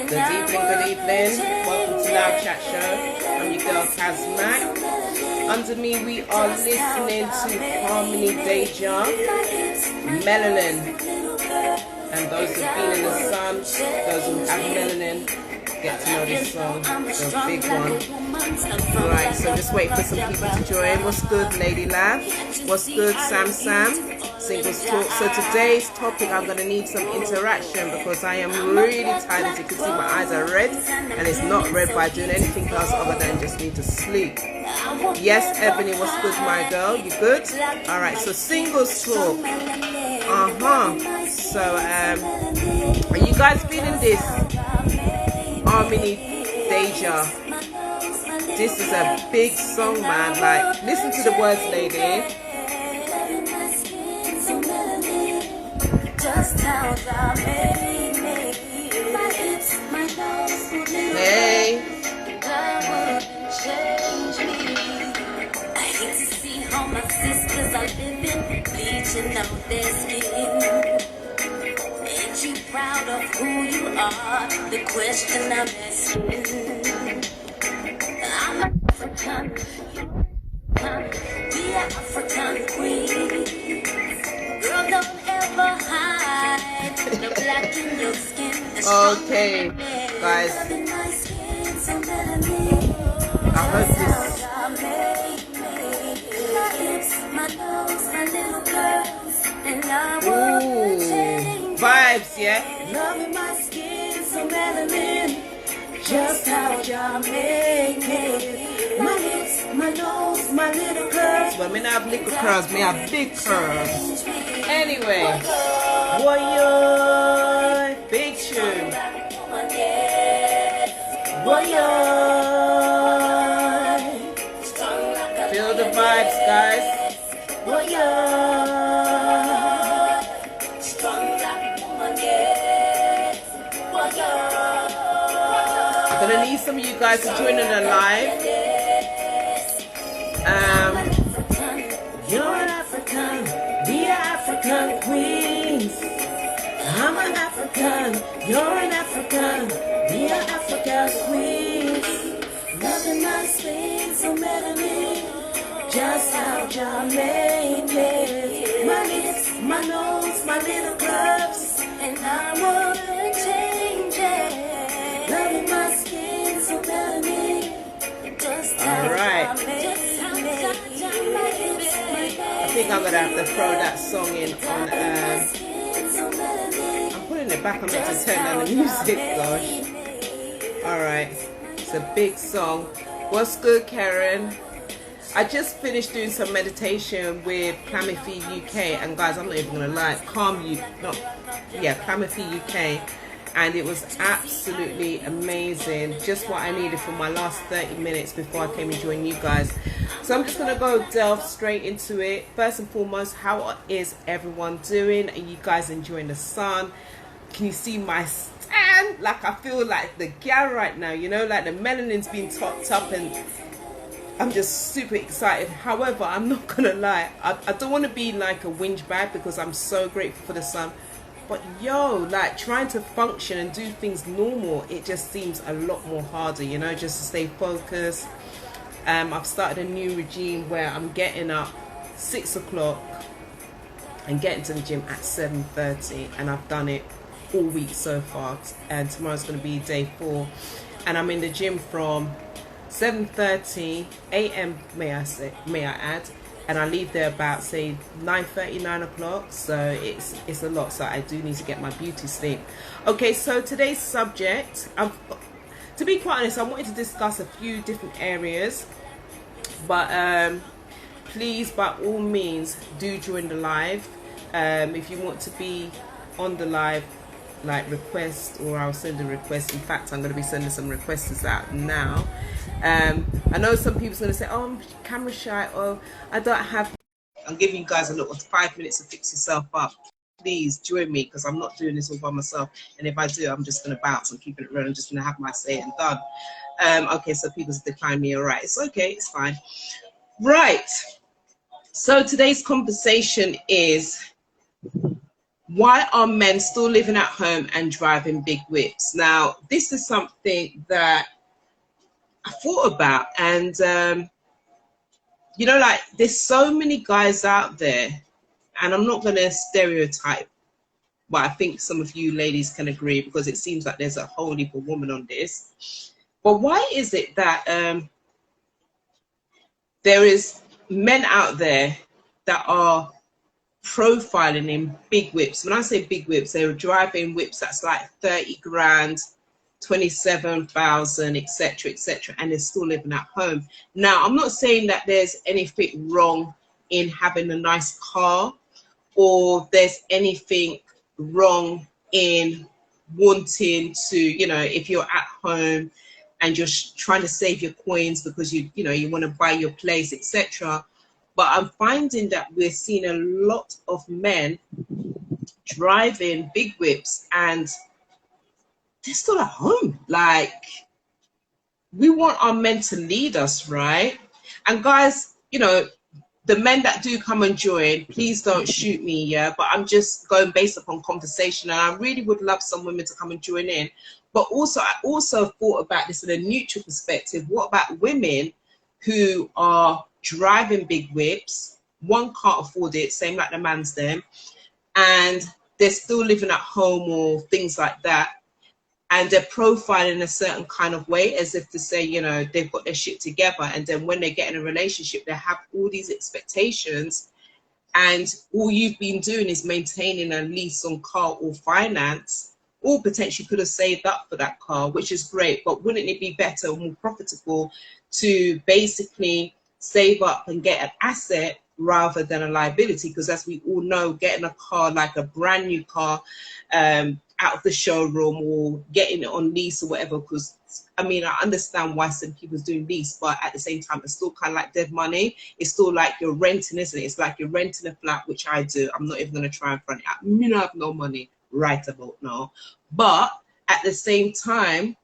Good evening, good evening. Welcome to Loud Chat Show. I'm your girl Kazmac. Under me we are listening to Harmony Deja, Melanin. And those who've been in the sun, those who have melanin, get to know this song. It's a big one. Right, so just wait for some people to join. What's good, Lady Lab? What's good, Sam Sam? Singles Talk. So today's topic, I'm going to need some interaction because I am really tired. As you can see, my eyes are red, and it's not red by doing anything else other than just need to sleep. Yes, Ebony, what's good, my girl? You good? All right, so Singles Talk. So, are you guys feeling this? Harmony Deja. This is a big song, man. Like, listen to the words, lady. Hey. I hate to see how my sisters are living, bleaching out their skin. Ain't you proud of who you are? The question I'm asking. I'm African, we are African queens. Girl, don't ever hide the black in your skin. Okay, guys. I heard this. Ooh, vibes, yeah. Loving my skin so melanin, just how y'all make it. My lips, my nose, my little curves. Well, me not have little curves, me have big curves. Anyway, warrior, big tune. Warrior, feel the vibes, guys. Warrior. I'm gonna need some of you guys to join in the live. You're an African, we are African queens. I'm an African, you're an African, we are African queens. Loving my skin so melanin, just how y'all made it. My lips, my nose, my little curves, and I wouldn't change it. Loving my skin so melanin, just how y'all made it. I think I'm gonna have to throw that song in on. I'm putting it back. I'm meant to turn down the music. Gosh. All right, it's a big song. What's good, Karen? I just finished doing some meditation with Clamify UK, and guys, I'm not even gonna lie, Clamify UK, and it was absolutely amazing. Just what I needed for my last 30 minutes before I came and joined you guys. So I'm just gonna go delve straight into it. First and foremost, how is everyone doing? Are you guys enjoying the sun? Can you see my stand? Like, I feel like the gal right now, you know, like the melanin's been topped up, and I'm just super excited. However, I'm not gonna lie, I don't want to be like a whinge bag because I'm so grateful for the sun. But yo, like trying to function and do things normal, it just seems a lot more harder, you know, just to stay focused. I've started a new regime where I'm getting up 6 o'clock and getting to the gym at 7:30, and I've done it all week so far, and tomorrow's going to be day 4, and I'm in the gym from 7:30 a.m. may I add, and I leave there about say 9:30, 9 o'clock. So it's a lot. So I do need to get my beauty sleep. Okay, so today's subject, to be quite honest, I wanted to discuss a few different areas, but please, by all means, do join the live. If you want to be on the live, like request, or I'll send a request. In fact, I'm going to be sending some requests out now. I know some people's going to say, oh, I'm camera shy, or I don't have. I'm giving you guys a little 5 minutes to fix yourself up. Please join me, because I'm not doing this all by myself, and if I do, I'm just going to bounce and keep it real. I'm just going to have my say and done. Okay, so people's decline me. All right, it's okay, it's fine. Right, so today's conversation is Why are men still living at home and driving big whips? Now, this is something that I thought about, and you know, like there's so many guys out there, and I'm not going to stereotype, but I think some of you ladies can agree because it seems like there's a whole heap of women on this. But why is it that there is men out there that are profiling in big whips? When I say big whips, they're driving whips that's like 30 grand, 27,000, etc., etc., and they're still living at home. Now, I'm not saying that there's anything wrong in having a nice car, or there's anything wrong in wanting to, you know, if you're at home and you're trying to save your coins because you want to buy your place, etc. But I'm finding that we're seeing a lot of men driving big whips and they're still at home. Like, we want our men to lead us, right? And guys, you know, the men that do come and join, please don't shoot me, yeah? But I'm just going based upon conversation, and I really would love some women to come and join in. But also, I also thought about this in a neutral perspective. What about women who are driving big whips, one can't afford it, same like the man's them, and they're still living at home or things like that, and they're profiling in a certain kind of way as if to say, you know, they've got their shit together, and then when they get in a relationship, they have all these expectations, and all you've been doing is maintaining a lease on car or finance, or potentially could have saved up for that car, which is great, but wouldn't it be better or more profitable to basically save up and get an asset rather than a liability? Because as we all know, getting a car, like a brand new car, out of the showroom or getting it on lease or whatever, because I mean, I understand why some people's doing lease, but at the same time, it's still kind of like dead money. It's still like you're renting, isn't it? It's like you're renting a flat, which I do. I'm not even going to try and front it. I mean, I have no money right about now. But at the same time,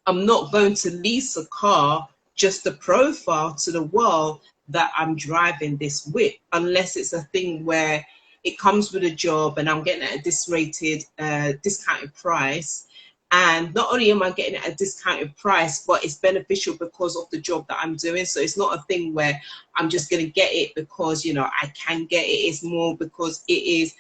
I'm not going to lease a car just to profile to the world that I'm driving this whip, unless it's a thing where it comes with a job and I'm getting it at a discounted price. And not only am I getting it at a discounted price, but it's beneficial because of the job that I'm doing. So it's not a thing where I'm just going to get it because, you know, I can get it. It's more because it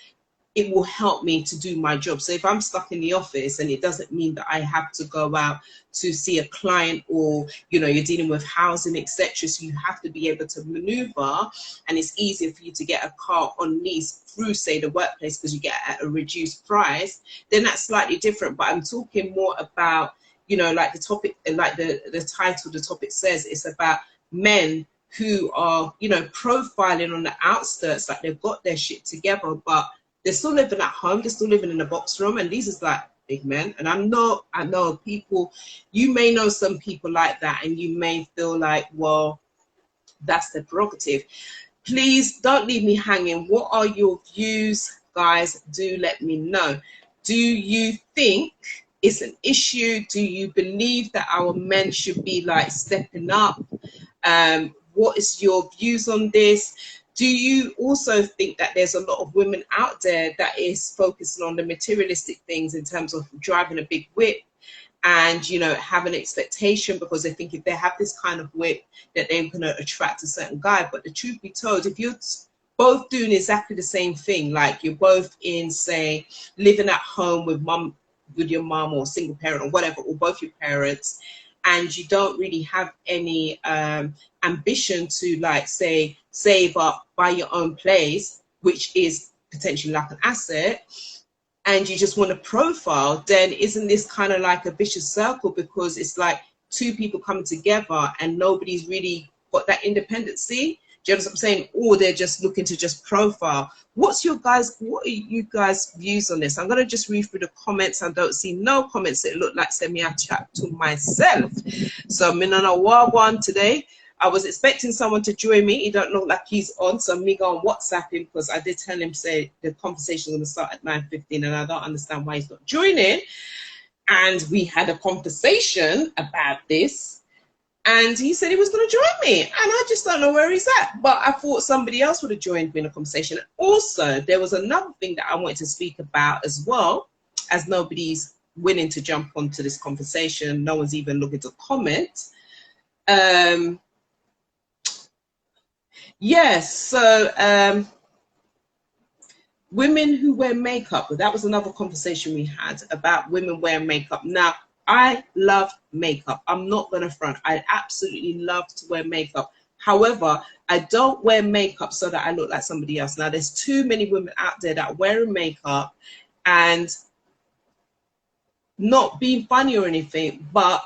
will help me to do my job. So if I'm stuck in the office, and it doesn't mean that I have to go out to see a client, or, you know, you're dealing with housing, etc. So you have to be able to maneuver, and it's easier for you to get a car on lease through, say, the workplace, because you get it at a reduced price, then that's slightly different. But I'm talking more about, you know, like the topic, like the title, the topic says, it's about men who are, you know, profiling on the outskirts, like they've got their shit together, but they're still living at home, they're still living in a box room, and these is like big men. And I know people, you may know some people like that, and you may feel like, well, that's their prerogative. Please don't leave me hanging. What are your views, guys? Do let me know. Do you think it's an issue? Do you believe that our men should be like stepping up? What is your views on this? Do you also think that there's a lot of women out there that is focusing on the materialistic things in terms of driving a big whip and, you know, have an expectation because they think if they have this kind of whip that they're going to attract a certain guy? But the truth be told, if you're both doing exactly the same thing, like you're both in, say, living at home with your mom or single parent or whatever, or both your parents, and you don't really have any ambition to, like, say, save up, buy your own place, which is potentially like an asset, and you just want to profile, then isn't this kind of like a vicious circle? Because it's like two people coming together and nobody's really got that independency. Do you know what I'm saying? Or they're just looking to just profile. What are you guys' views on this? I'm going to just read through the comments. I don't see no comments. It looked like send me a chat to myself. So I'm in on a war one today. I was expecting someone to join me. He don't look like he's on, so me go on WhatsApp him, because I did tell him, say, the conversation is going to start at 9:15, and I don't understand why he's not joining. And we had a conversation about this. And he said he was going to join me. And I just don't know where he's at. But I thought somebody else would have joined me in a conversation. And also, there was another thing that I wanted to speak about as well, as nobody's willing to jump onto this conversation. No one's even looking to comment. Yes, so women who wear makeup. That was another conversation we had about women wearing makeup. Now, I love makeup. I'm not going to front. I absolutely love to wear makeup. However, I don't wear makeup so that I look like somebody else. Now, there's too many women out there that are wearing makeup and not being funny or anything, but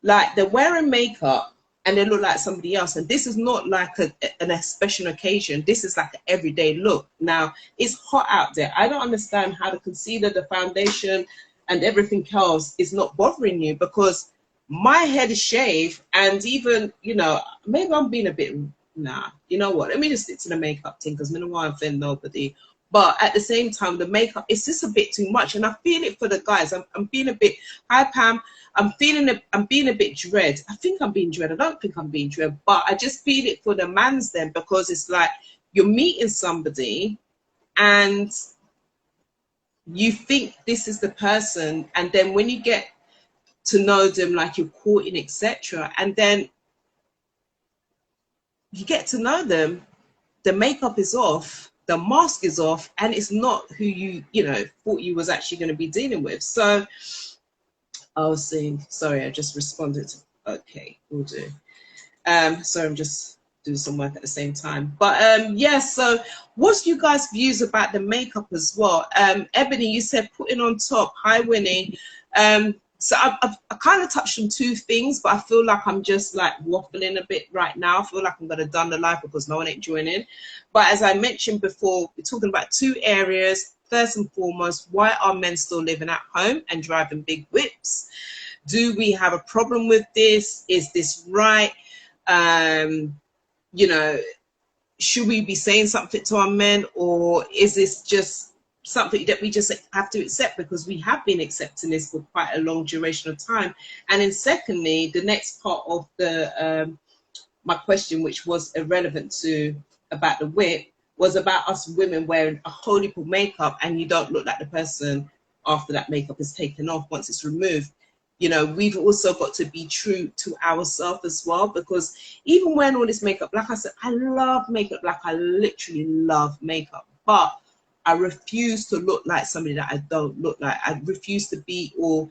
like they're wearing makeup and they look like somebody else. And this is not like an special occasion. This is like an everyday look. Now, it's hot out there. I don't understand how the concealer, the foundation, and everything else is not bothering you, because my head is shaved, and even, you know, maybe I'm being a bit, nah, you know what, let me just stick to the makeup thing, because I don't want to offend nobody. But at the same time, the makeup, it's just a bit too much, and I feel it for the guys. I'm being a bit, hi Pam, I'm being a bit dread. I think I'm being dread. I don't think I'm being dread, but I just feel it for the mans then, because it's like you're meeting somebody and you think this is the person, and then when you get to know them, like you're courting, etc., and then you get to know them, the makeup is off, the mask is off, and it's not who you know thought you was actually going to be dealing with. So I was saying, sorry, I just responded. Okay, we'll do. Sorry, I'm just doing some work at the same time. But yeah, so what's you guys' views about the makeup as well? Ebony, you said putting on top. Hi, Winnie. So I kind of touched on two things, but I feel like I'm just like waffling a bit right now. I feel like I'm going to done the live because no one ain't joining. But as I mentioned before, we're talking about two areas. First and foremost, why are men still living at home and driving big whips? Do we have a problem with this? Is this right? You know, should we be saying something to our men, or is this just something that we just have to accept because we have been accepting this for quite a long duration of time? And then secondly, the next part of the my question, which was irrelevant to about the whip, was about us women wearing a whole heap of makeup and you don't look like the person after that makeup is taken off, once it's removed. You know, we've also got to be true to ourselves as well, because even wearing all this makeup, like I said, I love makeup, like I literally love makeup, but I refuse to look like somebody that I don't look like. I refuse to be, or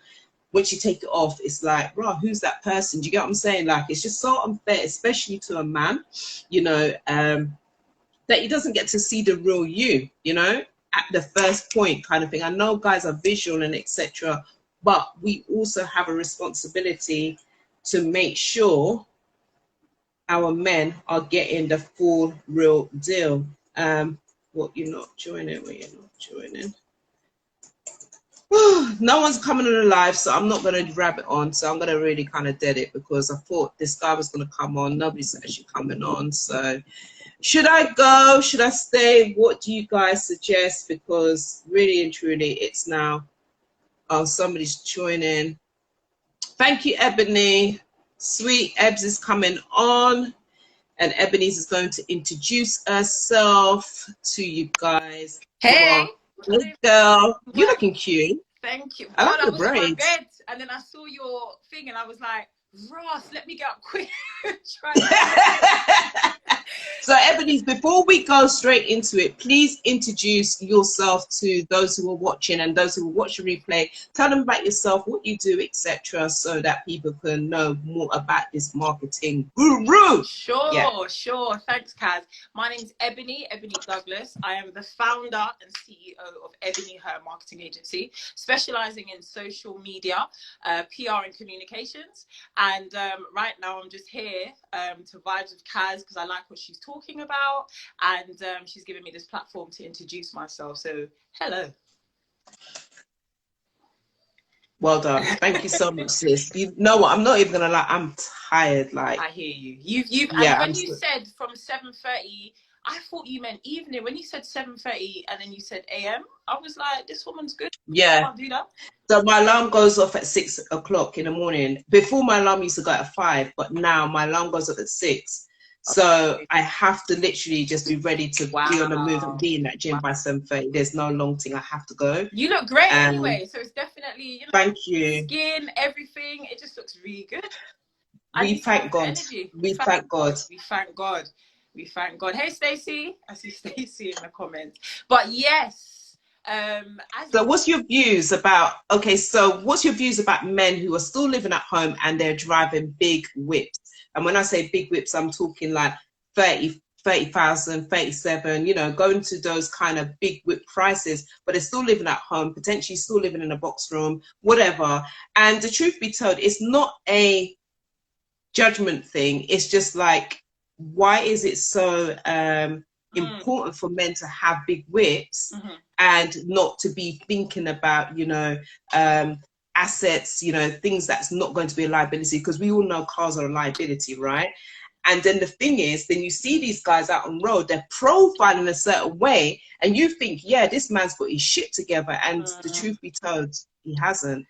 once you take it off, it's like, bro, who's that person? Do you get what I'm saying? Like, it's just so unfair, especially to a man, you know, that he doesn't get to see the real you, you know, at the first point kind of thing. I know guys are visual and etc., but we also have a responsibility to make sure our men are getting the full real deal. What, you're not joining? Well, you're not joining. No one's coming on the live, so I'm not going to grab it on. So I'm going to really kind of dead it, because I thought this guy was going to come on. Nobody's actually coming on. So should I go? Should I stay? What do you guys suggest? Because really and truly, it's now. Oh, somebody's joining. Thank you, Ebony. Sweet Ebs is coming on, and Ebony is going to introduce herself to you guys. Hey, good girl. You're looking cute. Thank you. I like God, the I was on my braids. bed and then I saw your thing and I was like, Ross, let me get up quick. So Ebony, before we go straight into it, please introduce yourself to those who are watching and those who will watch the replay. Tell them about yourself, what you do, etc., so that people can know more about this marketing guru. Sure, yeah. Sure. Thanks, Kaz. My name's Ebony Douglas. I am the founder and CEO of Ebony, her marketing agency, specializing in social media, PR and communications. And right now I'm just here to vibe with Kaz because I like what she's talking about, and she's given me this platform to introduce myself. So hello. Well done. Thank you so much, sis. You know what? I'm not even gonna lie. I'm tired. Like, I hear you. You've yeah. And when you said from 7:30 I thought you meant evening. When you said 7:30 and then you said AM, I was like, this woman's good. Yeah. I can't do that. So my alarm goes off at 6 o'clock in the morning. Before, my alarm used to go at 5, but now my alarm goes off at 6. So I have to literally just be ready to be on the move and be in that gym by 7:30. There's no long thing. I have to go. You look great anyway. So it's definitely, you know, thank you. Skin, everything. It just looks really good. We thank God. We thank God. We thank God. We thank God. Hey, Stacey. I see Stacey in the comments. But yes. So what's your views about, what's your views about men who are still living at home and they're driving big whips? And when I say big whips, I'm talking like 30,000, 37, you know, going to those kind of big whip prices, but they're still living at home, potentially still living in a box room, whatever. And the truth be told, it's not a judgment thing. It's just like, why is it so important for men to have big whips and not to be thinking about, you know, assets, you know, things that's not going to be a liability? Because we all know cars are a liability, right? And then the thing is, then you see these guys out on road, they're profiling a certain way, and you think, yeah, this man's got his shit together. And the truth be told, he hasn't.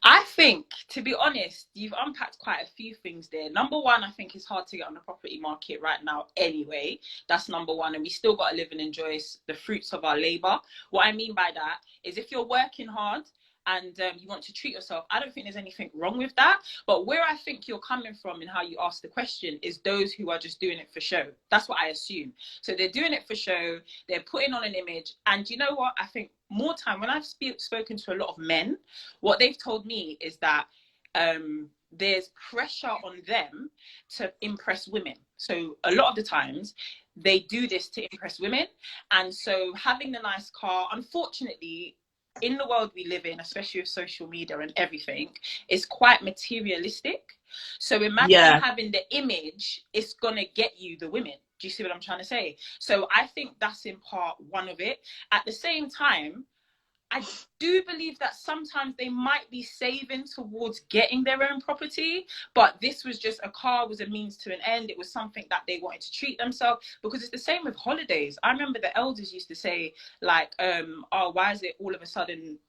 I think, to be honest, you've unpacked quite a few things there. Number one, I think it's hard to get on the property market right now anyway. That's number one. And we still got to live and enjoy the fruits of our labor. What I mean by that is if you're working hard and you want to treat yourself, I don't think there's anything wrong with that. But where I think you're coming from and how you ask the question is those who are just doing it for show. That's what I assume. So they're doing it for show. They're putting on an image. And you know what? I think more time, when I've spoken to a lot of men, what they've told me is that there's pressure on them to impress women. So a lot of the times they do this to impress women. And so having the nice car, unfortunately, in the world we live in, especially with social media and everything, is quite materialistic. So imagine having the image, it's gonna get you the women. Do you see what I'm trying to say? So I think that's in part one of it. At the same time, I do believe that sometimes they might be saving towards getting their own property, but this was just, a car was a means to an end. It was something that they wanted to treat themselves, because it's the same with holidays. I remember the elders used to say, like, oh, why is it all of a sudden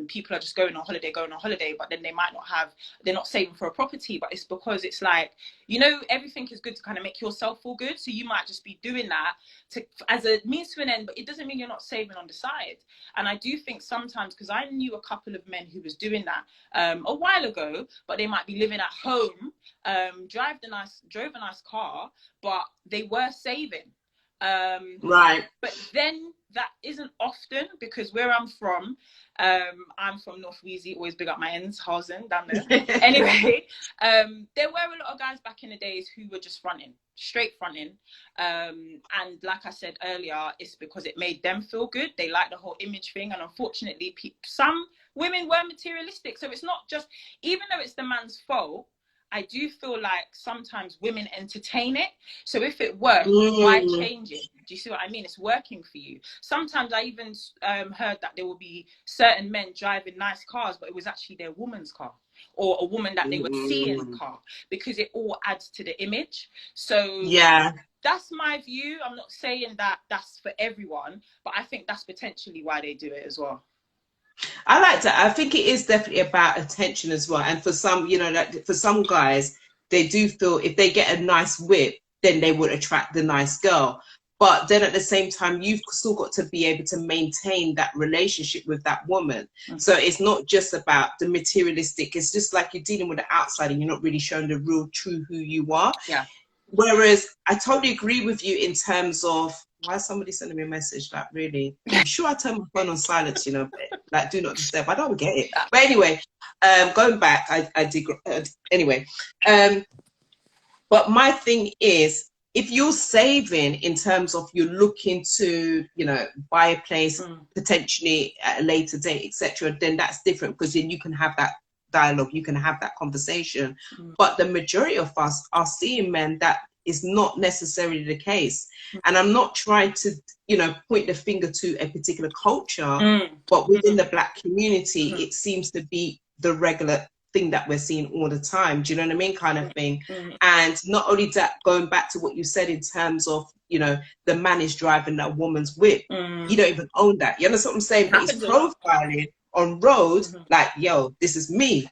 people are just going on holiday, but then they might not have, they're not saving for a property. But it's because it's like, you know, everything is good to kind of make yourself feel good. So you might just be doing that as a means to an end, but it doesn't mean you're not saving on the side. And I do think sometimes, because I knew a couple of men who was doing that a while ago, but they might be living at home, drove a nice car, but they were saving. Right. But then that isn't often, because where I'm from North Wheezy, always big up my ends, Hausen, down there. Anyway, there were a lot of guys back in the days who were just straight fronting. And like I said earlier, it's because it made them feel good. They like the whole image thing. And unfortunately, some women were materialistic. So it's not just, even though it's the man's fault, I do feel like sometimes women entertain it. So if it works, why change it? Do you see what I mean? It's working for you. Sometimes I even heard that there will be certain men driving nice cars, but it was actually their woman's car, or a woman that they were seeing in the car, because it all adds to the image. So yeah, that's my view. I'm not saying that that's for everyone, but I think that's potentially why they do it as well. I like that. I think it is definitely about attention as well. And for some, you know, like for some guys, they do feel if they get a nice whip, then they would attract the nice girl. But then at the same time, you've still got to be able to maintain that relationship with that woman. So it's not just about the materialistic. It's just like you're dealing with the outside and you're not really showing the real true who you are. Yeah. Whereas I totally agree with you in terms of, why is somebody sending me a message? Like, really? I'm sure I turned my phone on silence, you know, like do not disturb. I don't get it. But anyway, going back, I did, anyway. But my thing is, if you're saving in terms of you're looking to, you know, buy a place potentially at a later date, etc., then that's different, because then you can have that dialogue, you can have that conversation. But the majority of us are seeing men that is not necessarily the case. And I'm not trying to, you know, point the finger to a particular culture, but within the Black community, it seems to be the regular thing that we're seeing all the time. Do you know what I mean? Kind of thing. And not only that, going back to what you said in terms of you know, the man is driving that woman's whip. You don't even own that. You understand what I'm saying? But he's profiling on road, like, yo, this is me.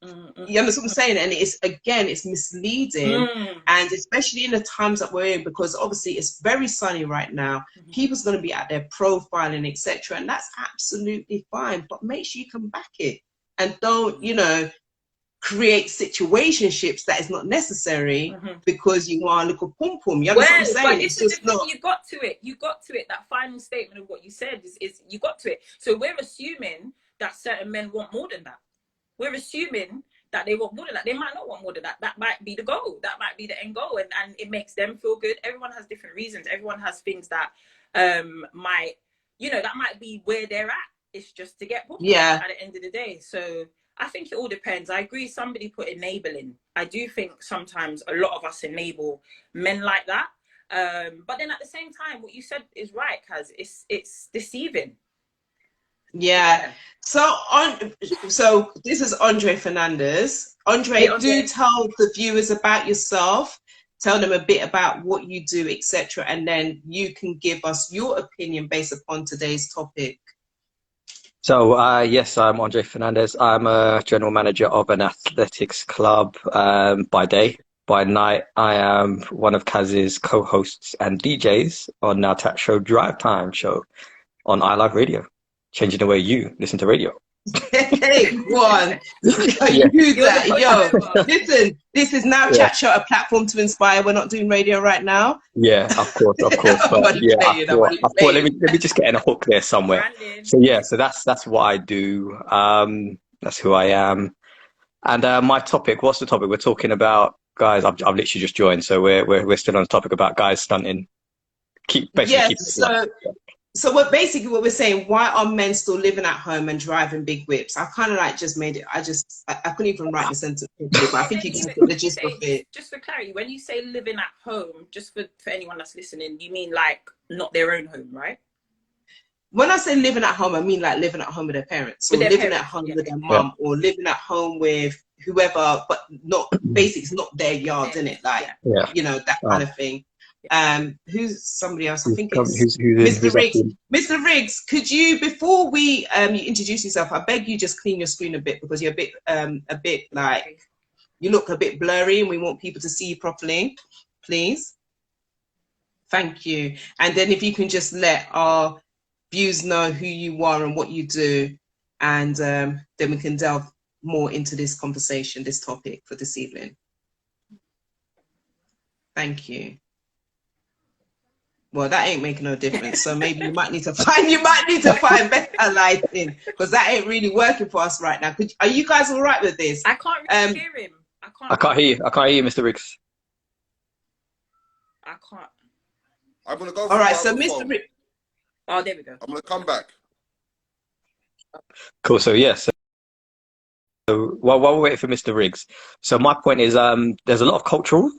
You understand what I'm saying? And it's, again, it's misleading. And especially in the times that we're in, because obviously it's very sunny right now. People's going to be out there profiling, etc. And that's absolutely fine. But make sure you can back it. And don't, you know, create situationships that is not necessary because you want a little pum pum. You understand what I'm saying? But this is the thing, you got to it. You got to it. That final statement of what you said is you got to it. So we're assuming that certain men want more than that. We're assuming that they want more than that. They might not want more than that. That might be the goal. That might be the end goal. And it makes them feel good. Everyone has different reasons. Everyone has things that might, you know, that might be where they're at. It's just to get popular at the end of the day. So I think it all depends. I agree. Somebody put enabling. I do think sometimes a lot of us enable men like that. But then at the same time, what you said is right, Kaz. It's deceiving. Yeah. So this is Andre Fernandes. Andre, do tell the viewers about yourself. Tell them a bit about what you do, etc. And then you can give us your opinion based upon today's topic. So, yes, I'm Andre Fernandes. I'm a general manager of an athletics club by day. By night, I am one of Kaz's co-hosts and DJs on our chat show Drive Time show on iLive Radio, changing the way you listen to radio. Hey, go on. You do that. Yo, listen, this is now Chat Show, a platform to inspire. We're not doing radio right now. Yeah, of course. But yeah, I thought let me just get in a hook there somewhere. So yeah, so that's what I do. That's who I am. And my topic, what's the topic? We're talking about, guys, I've literally just joined, so we're still on the topic about guys stunting. So what we're saying, why are men still living at home and driving big whips? I kind of like just made it, I couldn't even write the sentence, but I think you can get the gist of it. Just for clarity, when you say living at home, just for anyone that's listening, you mean like not their own home, right? When I say living at home, I mean like living at home with their parents, or living at home with their mum, or living at home with whoever, but not, basically it's not their yard, isn't it? Like, you know, that kind of thing. Who's somebody else? I think it's Mr. Riggs. Mr. Riggs, could you, before we you introduce yourself, I beg you just clean your screen a bit, because you're a bit like, you look a bit blurry and we want people to see you properly, please. Thank you. And then if you can just let our viewers know who you are and what you do, and then we can delve more into this conversation, this topic for this evening. Thank you. Well, that ain't making no difference. So maybe you might need to find better lighting, because that ain't really working for us right now. Are you guys all right with this? I can't really hear him. I can't hear you. I can't hear you, Mr. Riggs. I can't. I'm gonna go. All right, so Mr. Riggs. Oh, there we go. I'm gonna come back. Cool. So yes. So while we're waiting for Mr. Riggs, so my point is, there's a lot of cultural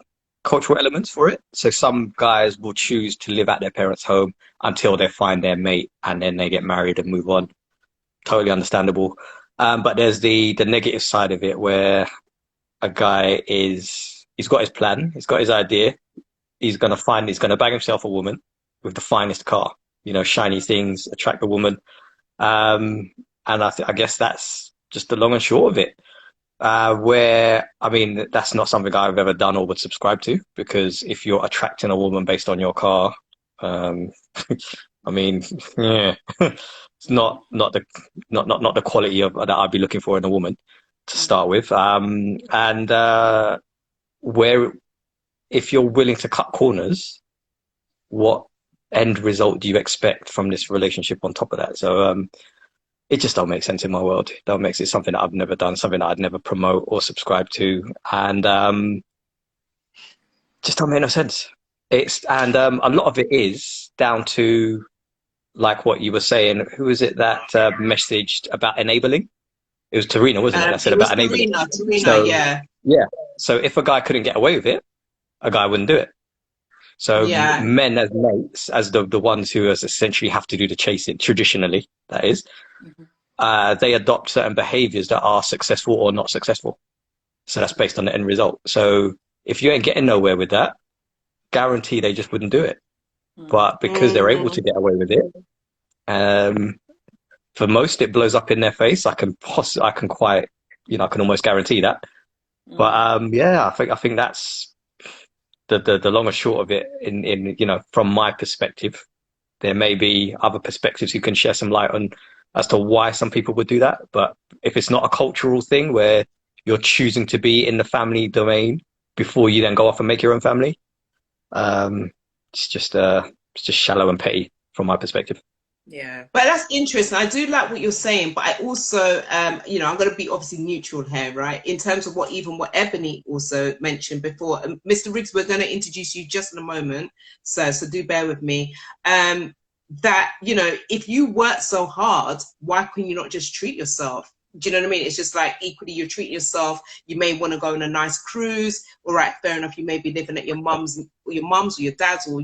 elements for it. So some guys will choose to live at their parents' home until they find their mate, and then they get married and move on. Totally understandable. But there's the negative side of it, where a guy he's got his plan, he's got his idea, he's gonna bag himself a woman with the finest car, you know, shiny things, attract the woman. And I guess that's just the long and short of it. Where, I mean, that's not something I've ever done or would subscribe to, because if you're attracting a woman based on your car, I mean, yeah, it's not the quality of that I'd be looking for in a woman to start with. Where, if you're willing to cut corners, what end result do you expect from this relationship on top of that? So, it just don't make sense in my world. It don't make it something that I've never done, something that I'd never promote or subscribe to, and just don't make no sense. A lot of it is down to, like what you were saying. Who was it that messaged about enabling? It was Tarina, wasn't it? That said about enabling. Tarina, so, yeah. So if a guy couldn't get away with it, a guy wouldn't do it. So men as mates, as the ones who essentially have to do the chasing, traditionally, that is, they adopt certain behaviors that are successful or not successful. So that's based on the end result. So if you ain't getting nowhere with that, guarantee they just wouldn't do it. but because they're able to get away with it, um, for most it blows up in their face. I can quite, I can almost guarantee that. But yeah, I think that's the long and short of it. From my perspective, there may be other perspectives you can share some light on as to why some people would do that. But if it's not a cultural thing where you're choosing to be in the family domain before you then go off and make your own family, it's just shallow and petty from my perspective. Yeah, but that's interesting. I do like what you're saying, but I also, I'm going to be obviously neutral here, right? In terms of what Ebony also mentioned before. Mr. Riggs, we're going to introduce you just in a moment, so do bear with me. That, if you work so hard, why can you not just treat yourself? Do you know what I mean? It's just like equally you're treating yourself. You may want to go on a nice cruise. All right, fair enough. You may be living at your mum's or your dad's or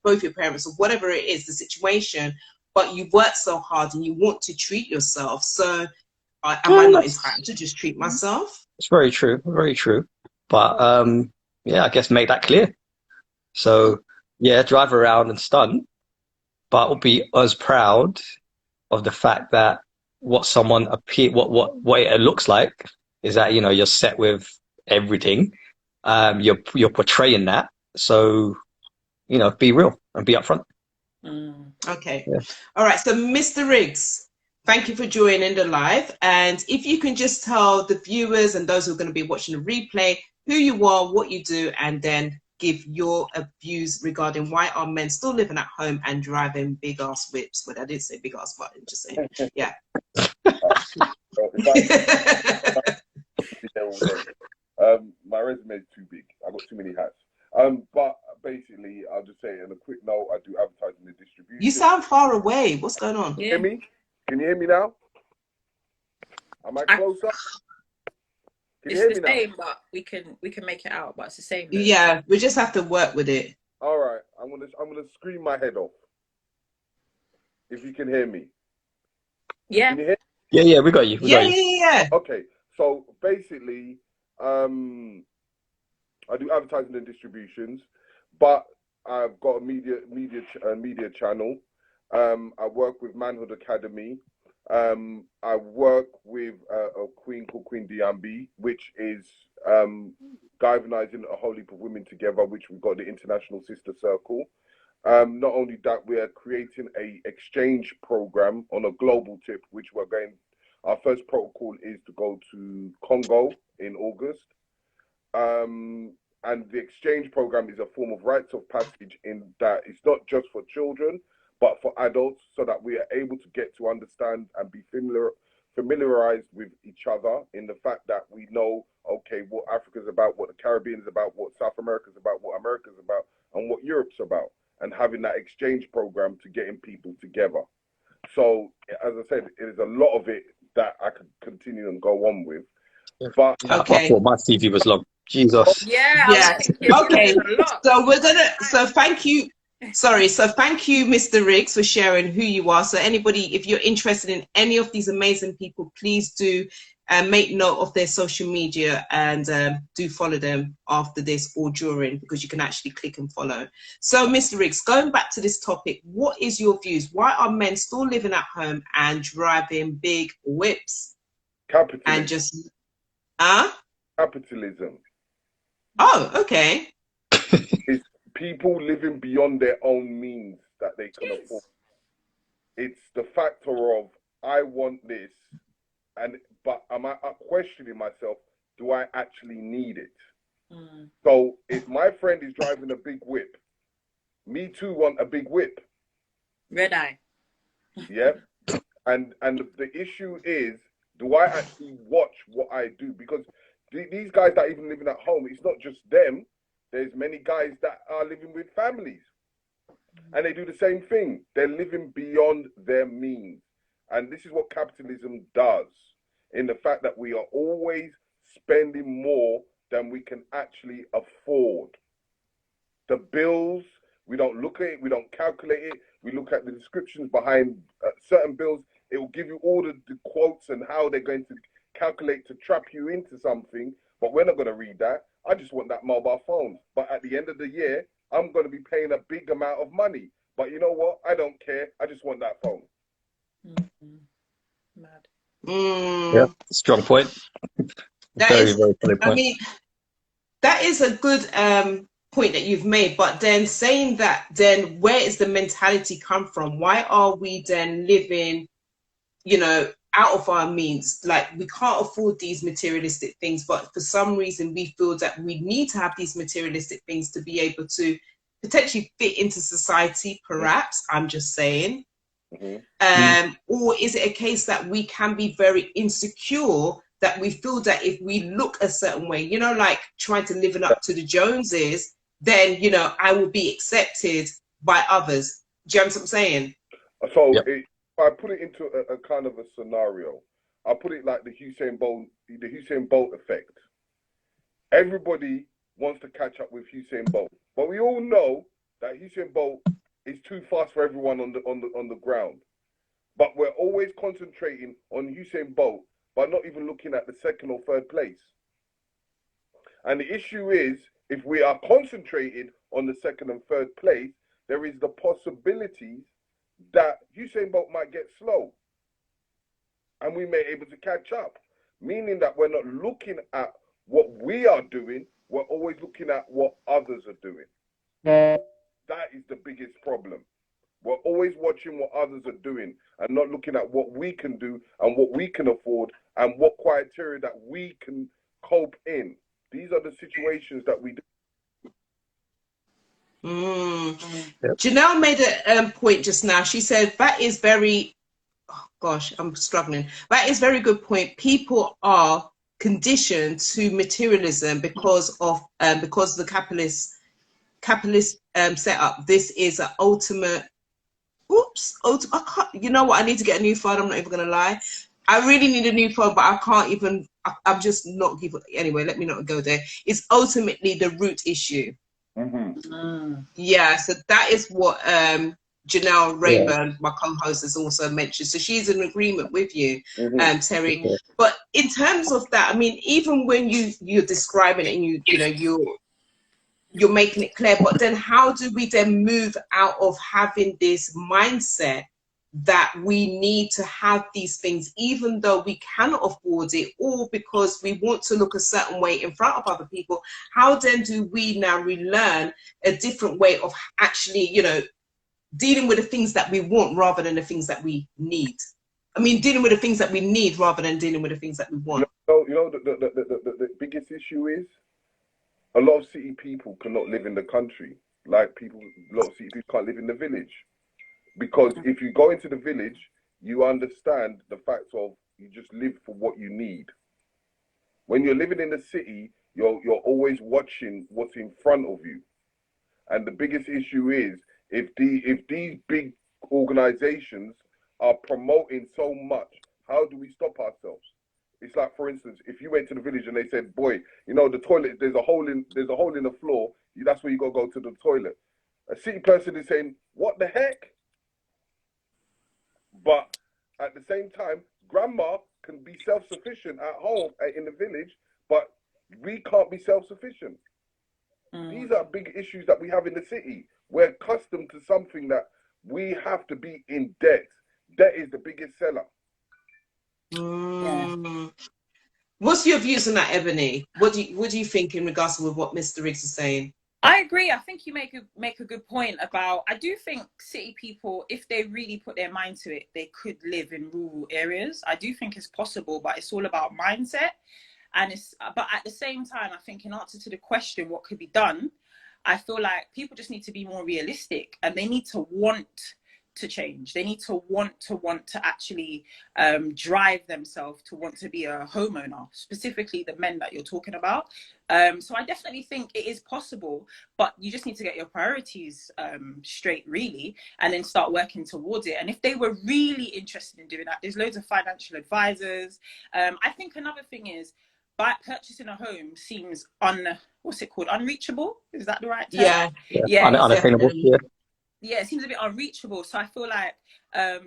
both your parents or whatever it is, the situation. But you work so hard and you want to treat yourself. So am I not entitled to just treat myself? It's very true. Very true. But yeah, I guess make that clear. So yeah, drive around and stunt, but be as proud of the fact that what it looks like is that, you're set with everything. You're portraying that. So, be real and be upfront. Okay. Yeah. All right. So, Mr. Riggs, thank you for joining the live. And if you can just tell the viewers and those who are going to be watching the replay who you are, what you do, and then give your views regarding why are men still living at home and driving big ass whips. But I didn't say big ass, but I'm just saying, yeah. My resume is too big. I've got too many hats. But basically, I'll just say in a quick note, I do advertising and distribution. You sound far away. What's going on? Can you hear me? Can you hear me now? Am I closer? Can you hear me now? It's the same, but we can make it out. But it's the same. Though. Yeah, we just have to work with it. All right, I'm gonna scream my head off. If you can hear me. Yeah. Can you hear? Yeah, we got you. Yeah. Okay, so basically, I do advertising and distributions, but I've got a media channel. I work with Manhood Academy. I work with a queen called Queen Diambi, which is galvanizing a whole heap of women together, which we've got the International Sister Circle. Not only that, we are creating a exchange program on a global tip, which our first protocol is to go to Congo in August. And the exchange program is a form of rites of passage in that it's not just for children, but for adults, so that we are able to get to understand and be familiarized with each other in the fact that we know, okay, what Africa's about, what the Caribbean is about, what South America's about, what America's about, and what Europe's about, and having that exchange program to getting people together. So, as I said, it is a lot of it that I could continue and go on with. But okay. I thought my CV was long. Jesus. Yeah. Okay. So thank you. Sorry. So thank you, Mr. Riggs, for sharing who you are. So anybody, if you're interested in any of these amazing people, please do make note of their social media and do follow them after this or during, because you can actually click and follow. So, Mr. Riggs, going back to this topic, what is your views? Why are men still living at home and driving big whips? Capitalism. And just, Capitalism. Oh, okay. It's people living beyond their own means that they can afford. It's the factor of, I want this, but am I questioning myself, do I actually need it? So if my friend is driving a big whip, me too want a big whip. Red eye. Yeah. And the issue is, do I actually watch what I do? Because these guys that are even living at home, it's not just them. There's many guys that are living with families. And they do the same thing. They're living beyond their means. And this is what capitalism does, in the fact that we are always spending more than we can actually afford. The bills, we don't look at it, we don't calculate it. We look at the descriptions behind certain bills. It will give you all the quotes and how they're going to calculate to trap you into something. But we're not going to read that. I just want that mobile phone. But at the end of the year, I'm going to be paying a big amount of money. But you know what? I don't care. I just want that phone. Mad. Yeah, strong point. That Very, is, very solid I point. mean, that is a good point that you've made. But then saying that, then where is the mentality come from? Why are we then living, you know, out of our means? Like, we can't afford these materialistic things, but for some reason we feel that we need to have these materialistic things to be able to potentially fit into society, perhaps. I'm just saying. Or is it a case that we can be very insecure, that we feel that if we look a certain way, you know, like trying to live up to the Joneses, then, you know, I will be accepted by others. Do you understand what I'm saying? So if I put it into a kind of a scenario, I put it like the Usain Bolt effect. Everybody wants to catch up with Usain Bolt, but we all know that Usain Bolt is too fast for everyone on the ground. But we're always concentrating on Usain Bolt, but not even looking at the second or third place. And the issue is, if we are concentrated on the second and third place, there is the possibilities that Usain Bolt might get slow, and we may be able to catch up. Meaning that we're not looking at what we are doing, we're always looking at what others are doing. That is the biggest problem. We're always watching what others are doing and not looking at what we can do and what we can afford and what criteria that we can cope in. These are the situations that we do. Janelle made a point just now. She said that is very, oh gosh, I'm struggling. That is very good point. People are conditioned to materialism because of the capitalist setup. This is an ultimate. I can't, you know what? I need to get a new phone. I'm not even gonna lie. I really need a new phone, but I can't even. I'm just not giving. Anyway, let me not go there. It's ultimately the root issue. Yeah, so that is what Janelle Rayburn, my co-host, has also mentioned. So she's in agreement with you, Terry. But in terms of that, I mean, even when you're describing it and you know you're making it clear, but then how do we then move out of having this mindset that we need to have these things even though we cannot afford it, or because we want to look a certain way in front of other people? How then do we now relearn a different way of actually, you know, dealing with the things that we want rather than the things that we need? I mean, dealing with the things that we need rather than dealing with the things that we want. You know the biggest issue is a lot of city people cannot live in the country. Like a lot of city people can't live in the village. Because if you go into the village, you understand the fact of you just live for what you need. When you're living in the city, you're always watching what's in front of you. And the biggest issue is if these big organizations are promoting so much, how do we stop ourselves? It's like, for instance, if you went to the village and they said, boy, you know, the toilet, there's a hole in the floor, that's where you gotta go to the toilet. A city person is saying, what the heck? But at the same time, grandma can be self-sufficient at home in the village, but we can't be self-sufficient. These are big issues that we have in the city. We're accustomed to something that we have to be in debt. Debt is the biggest seller. What's your views on that, Ebony? What do you think in regards to what Mr. Riggs is saying? I agree. I think you make a good point about. I do think city people, if they really put their mind to it, they could live in rural areas. I do think it's possible, but it's all about mindset. But at the same time, I think in answer to the question, what could be done, I feel like people just need to be more realistic, and they need to want to change. They need to want to actually drive themselves to want to be a homeowner, specifically the men that you're talking about. So I definitely think it is possible, but you just need to get your priorities straight, really, and then start working towards it. And if they were really interested in doing that, there's loads of financial advisors. I think another thing is, purchasing a home seems unreachable. Is that the right term? Yeah. Yeah. Unattainable. Yeah. yeah, it seems a bit unreachable. So I feel like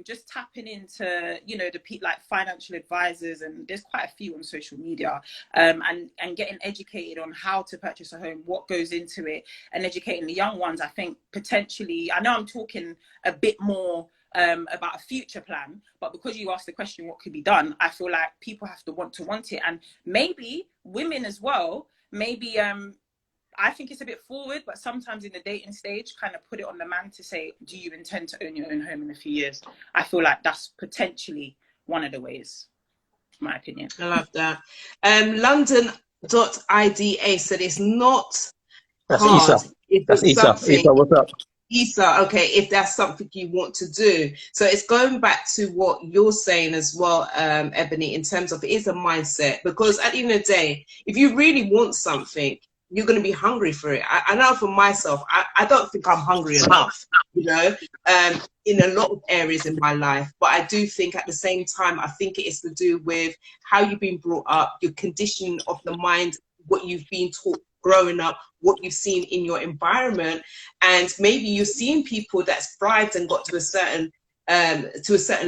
just tapping into, you know, like financial advisors, and there's quite a few on social media, and getting educated on how to purchase a home, what goes into it, and educating the young ones. I think potentially, I know I'm talking a bit more about a future plan, but because you asked the question, what could be done, I feel like people have to want it, and maybe women as well. Maybe I think it's a bit forward, but sometimes in the dating stage, kind of put it on the man to say, do you intend to own your own home in a few years? I feel like that's potentially one of the ways, my opinion. I love that. London.ida said it's not That's hard Issa. if That's it's Issa. something. Issa, what's up? Issa, okay, if that's something you want to do. So it's going back to what you're saying as well, Ebony, in terms of it is a mindset, because at the end of the day, if you really want something, you're going to be hungry for it. I know for myself, I don't think I'm hungry enough, you know, in a lot of areas in my life. But I do think at the same time, I think it is to do with how you've been brought up, your conditioning of the mind, what you've been taught growing up, what you've seen in your environment, and maybe you've seen people that's thrived and got to a certain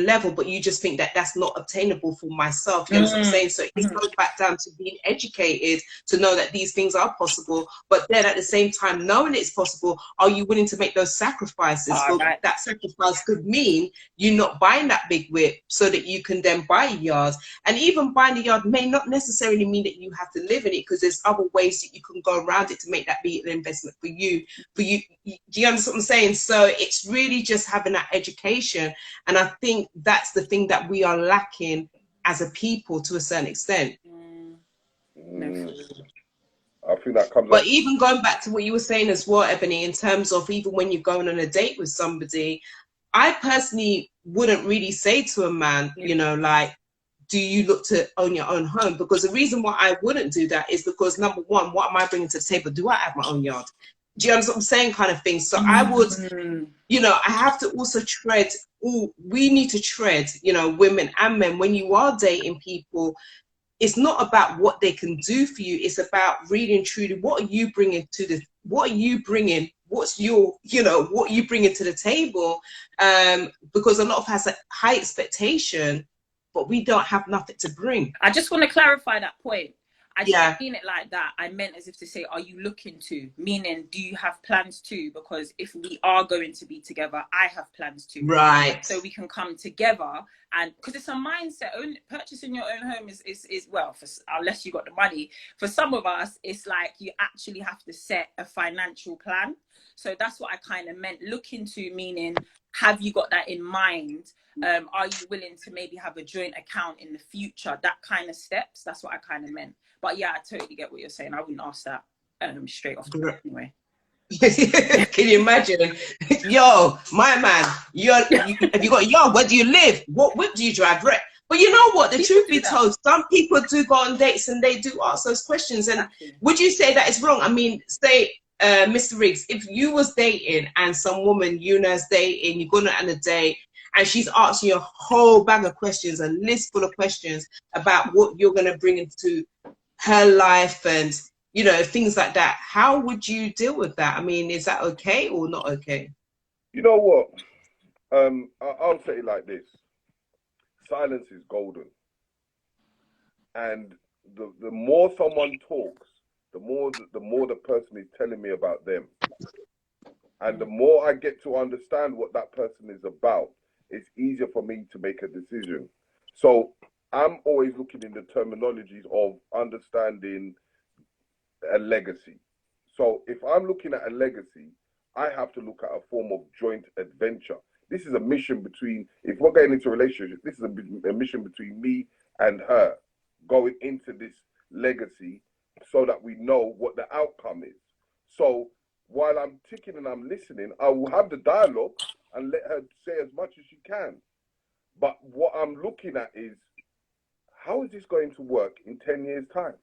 level, but you just think that that's not obtainable for myself. You understand what I'm saying? So it goes back down to being educated to know that these things are possible, but then at the same time, knowing it's possible, are you willing to make those sacrifices? So Right. that sacrifice could mean you not buying that big whip so that you can then buy a yard. And even buying a yard may not necessarily mean that you have to live in it, because there's other ways that you can go around it to make that be an investment for you. Do you understand what I'm saying? So it's really just having that education. And I think that's the thing that we are lacking as a people to a certain extent. I think that comes But up. even going back to what you were saying as well, Ebony, in terms of even when you're going on a date with somebody, I personally wouldn't really say to a man, you know, like, do you look to own your own home? Because the reason why I wouldn't do that is because, number one, what am I bringing to the table? Do I have my own yard? Do you understand what I'm saying, kind of thing? So I would, you know, I have to also tread, we need to tread, you know, women and men, when you are dating people, it's not about what they can do for you. It's about really and truly, what are you bringing to the, what are you bringing? What's your, you know, what you bringing to the table? Because a lot of us have a high expectation, but we don't have nothing to bring. I just want to clarify that point. I Yeah. didn't mean it like that. I meant as if to say, are you looking to? Meaning, do you have plans to? Because if we are going to be together, I have plans to. Right. So we can come together, and because it's a mindset. Purchasing your own home is well, unless you got the money. For some of us, it's like you actually have to set a financial plan. So that's what I kind of meant. Looking to, meaning, have you got that in mind? Are you willing to maybe have a joint account in the future? That kind of steps. That's what I kind of meant. But yeah, I totally get what you're saying. I wouldn't ask that straight off the bat anyway. Can you imagine? Yo, my man, have you got a yard? Where do you live? What whip do you drive? Right. But you know what? The truth be told, some people do go on dates and they do ask those questions. And would you say that is wrong? I mean, say, Mr. Riggs, if you was dating and some woman, you know, is dating, you're going on a date, and she's asking you a whole bag of questions, a list full of questions about what you're going to bring into her life and, you know, things like that. How would you deal with that? I mean, is that okay or not okay? You know what? I'll say it like this. Silence is golden. And the more someone talks, the more the person is telling me about them. And the more I get to understand what that person is about, it's easier for me to make a decision. So I'm always looking in the terminologies of understanding a legacy. So if I'm looking at a legacy, I have to look at a form of joint adventure. This is a mission between, if we're getting into a relationship, this is a mission between me and her going into this legacy so that we know what the outcome is. So while I'm ticking and I'm listening, I will have the dialogue and let her say as much as she can. But what I'm looking at is, how is this going to work in 10 years' time?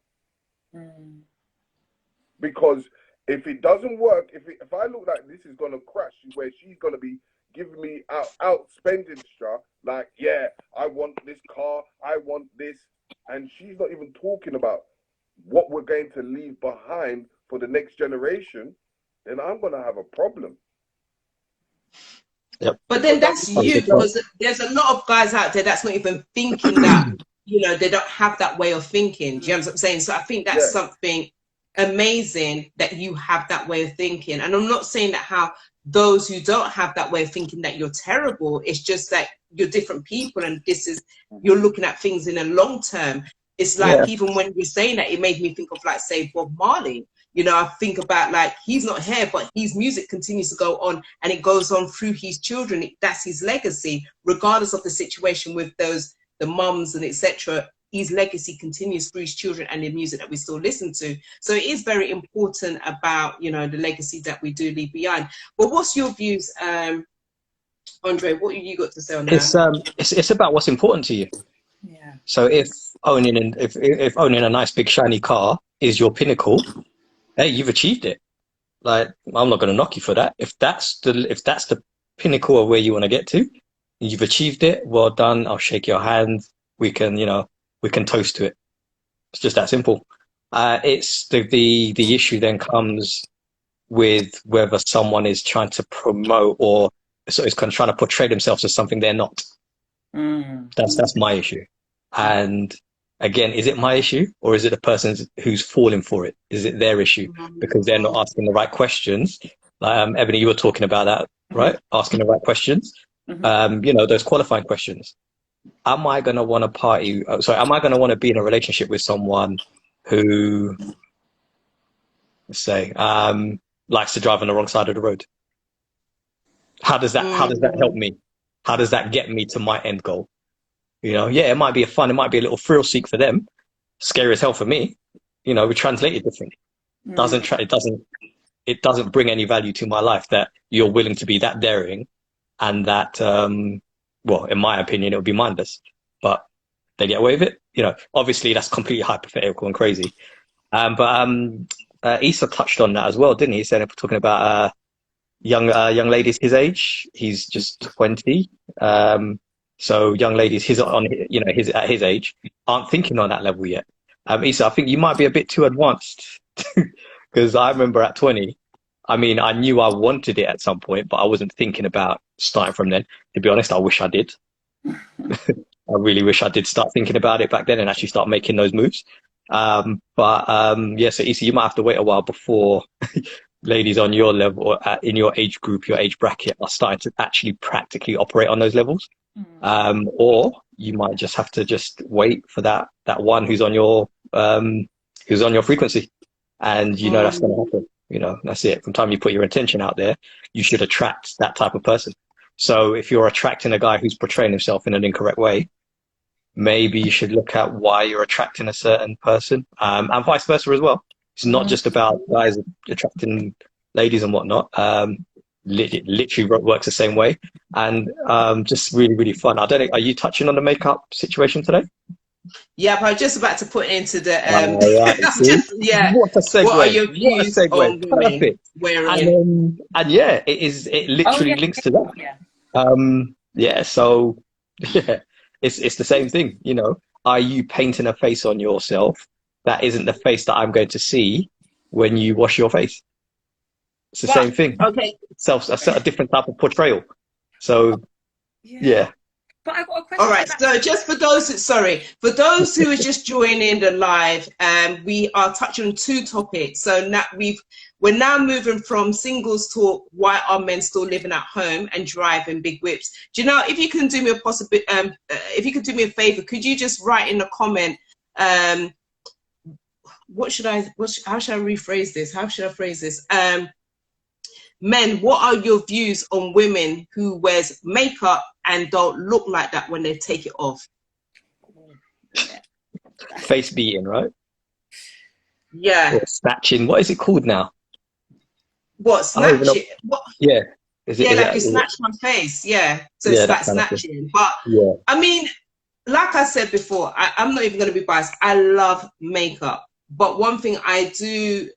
Because if it doesn't work, if I look like this is going to crash, where she's going to be giving me outspending stuff, like, yeah, I want this car, I want this, and she's not even talking about what we're going to leave behind for the next generation, then I'm going to have a problem. Yep. But then that's you, because there's a lot of guys out there that's not even thinking that, you know, they don't have that way of thinking. Do you know what I'm saying? So I think that's something amazing that you have that way of thinking. And I'm not saying that how those who don't have that way of thinking that you're terrible. It's just that you're different people, and this is, you're looking at things in a long term. It's like, even when you're saying that, it made me think of, like, say, Bob Marley. You know, I think about, like, he's not here, but his music continues to go on, and it goes on through his children. That's his legacy, regardless of the situation with those, the mums and etc. His legacy continues through his children and the music that we still listen to. So it is very important about, you know, the legacy that we do leave behind. But what's your views, Andre? What have you got to say on that? It's about what's important to you. Yeah. So if owning a nice big shiny car is your pinnacle, hey, you've achieved it. Like, I'm not going to knock you for that. If that's the pinnacle of where you want to get to, you've achieved it. Well done. I'll shake your hand. We can, you know, we can toast to it. It's just that simple. It's the issue then comes with whether someone is trying to promote or so is trying to portray themselves as something they're not. That's my issue. And again, is it my issue, or is it the person who's falling for it? Is it their issue because they're not asking the right questions? Ebony, you were talking about that, right? Asking the right questions. You know, those qualifying questions. Am I going to want to party? Am I going to want to be in a relationship with someone who, let's say, likes to drive on the wrong side of the road? How does that help me? How does that get me to my end goal? You know, yeah, it might be it might be a little thrill seek for them, scary as hell for me. You know, we translate it differently. It doesn't bring any value to my life that you're willing to be that daring, and that well, in my opinion, it would be mindless, but they get away with it. You know, obviously that's completely hypothetical and crazy. But Issa touched on that as well, didn't he? He said, if we're talking about young ladies his age, he's just 20. So young ladies at his age aren't thinking on that level yet. Issa, I think you might be a bit too advanced, because I remember at 20, I mean, I knew I wanted it at some point, but I wasn't thinking about starting from then. To be honest, I wish I did. I really wish I did start thinking about it back then and actually start making those moves. Yeah, so Issa, you might have to wait a while before ladies on your level or in your age group, your age bracket, are starting to actually practically operate on those levels. Or you might just have to just wait for that one who's on your frequency, and you know that's going to happen. You know, that's it. From the time you put your intention out there, you should attract that type of person. So if you're attracting a guy who's portraying himself in an incorrect way, maybe you should look at why you're attracting a certain person, and vice versa as well. It's not just about guys attracting ladies and whatnot. It literally works the same way, and just really, really fun. I don't know, are you touching on the makeup situation today? Yeah, but I was just about to put into the right, what a segue. What are your views on women wearing? And yeah, it literally links to that. So it's the same thing. You know, are you painting a face on yourself that isn't the face that I'm going to see when you wash your face? It's the same thing. Okay. A different type of portrayal. So yeah. But I've got a question. All right. So just for those who are just joining the live, we are touching on two topics. So now we're now moving from singles talk, why are men still living at home, and driving big whips. Janelle, if you can do me a favor, could you just write in the comment, how should I rephrase this? How should I phrase this? Men, what are your views on women who wears makeup and don't look like that when they take it off? Face beating, right? Yeah. Or snatching. What is it called now? What, snatching? What? Yeah. You snatch my face. Yeah. So it's like snatching. But I mean, like I said before, I'm not even going to be biased. I love makeup. But one thing I do,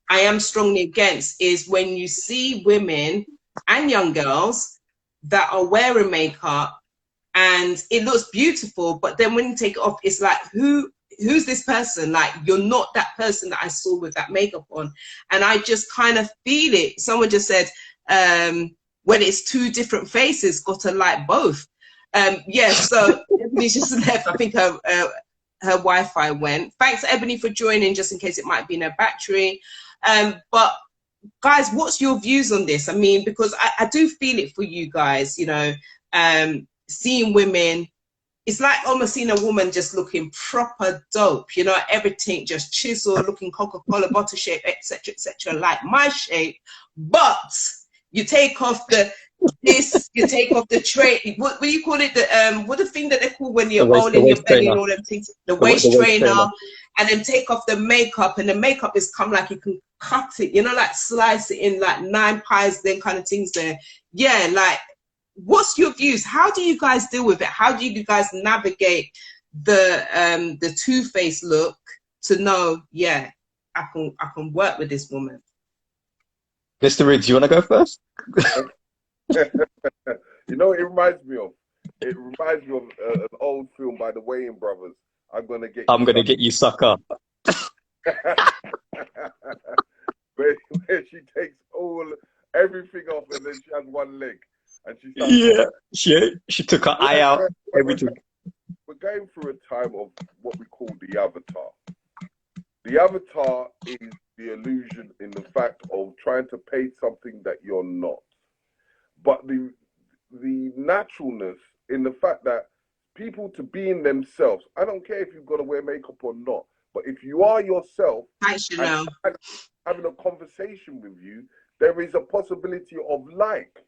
I am strongly against is when you see women and young girls that are wearing makeup and it looks beautiful, but then when you take it off, it's like, who's this person? Like, you're not that person that I saw with that makeup on. And I just kind of feel it. Someone just said, when it's two different faces, got to like both. Yeah, so Ebony's just left. I think her Wi-Fi went. Thanks, Ebony, for joining, just in case it might be in her battery. But guys, what's your views on this? I mean, because I do feel it for you guys, you know, seeing women, it's like almost seeing a woman just looking proper dope, you know, everything just chiseled, looking Coca-Cola bottle shape, etc., like my shape. But you take off the you take off the tray. What do you call it? The what the thing that they call when you're all in your belly and all them things, the waist trainer, and then take off the makeup, and the makeup is come like you can cut it, you know, like slice it in like 9 pies, then kind of things there. Yeah, like, what's your views? How do you guys deal with it? How do you guys navigate the two-faced look to know, yeah, I can work with this woman? Mr. Riggs, you want to go first? You know what it reminds me of? It reminds me of an old film by the Wayans brothers. I'm gonna get you, sucker. where she takes everything off and then she has one leg and she starts she took her eye out, everything. We're going through a time of what we call the avatar. The avatar is the illusion in the fact of trying to paint something that you're not. But the naturalness in the fact that people to be in themselves, I don't care if you've got to wear makeup or not, but if you are yourself, and having a conversation with you, there is a possibility of like.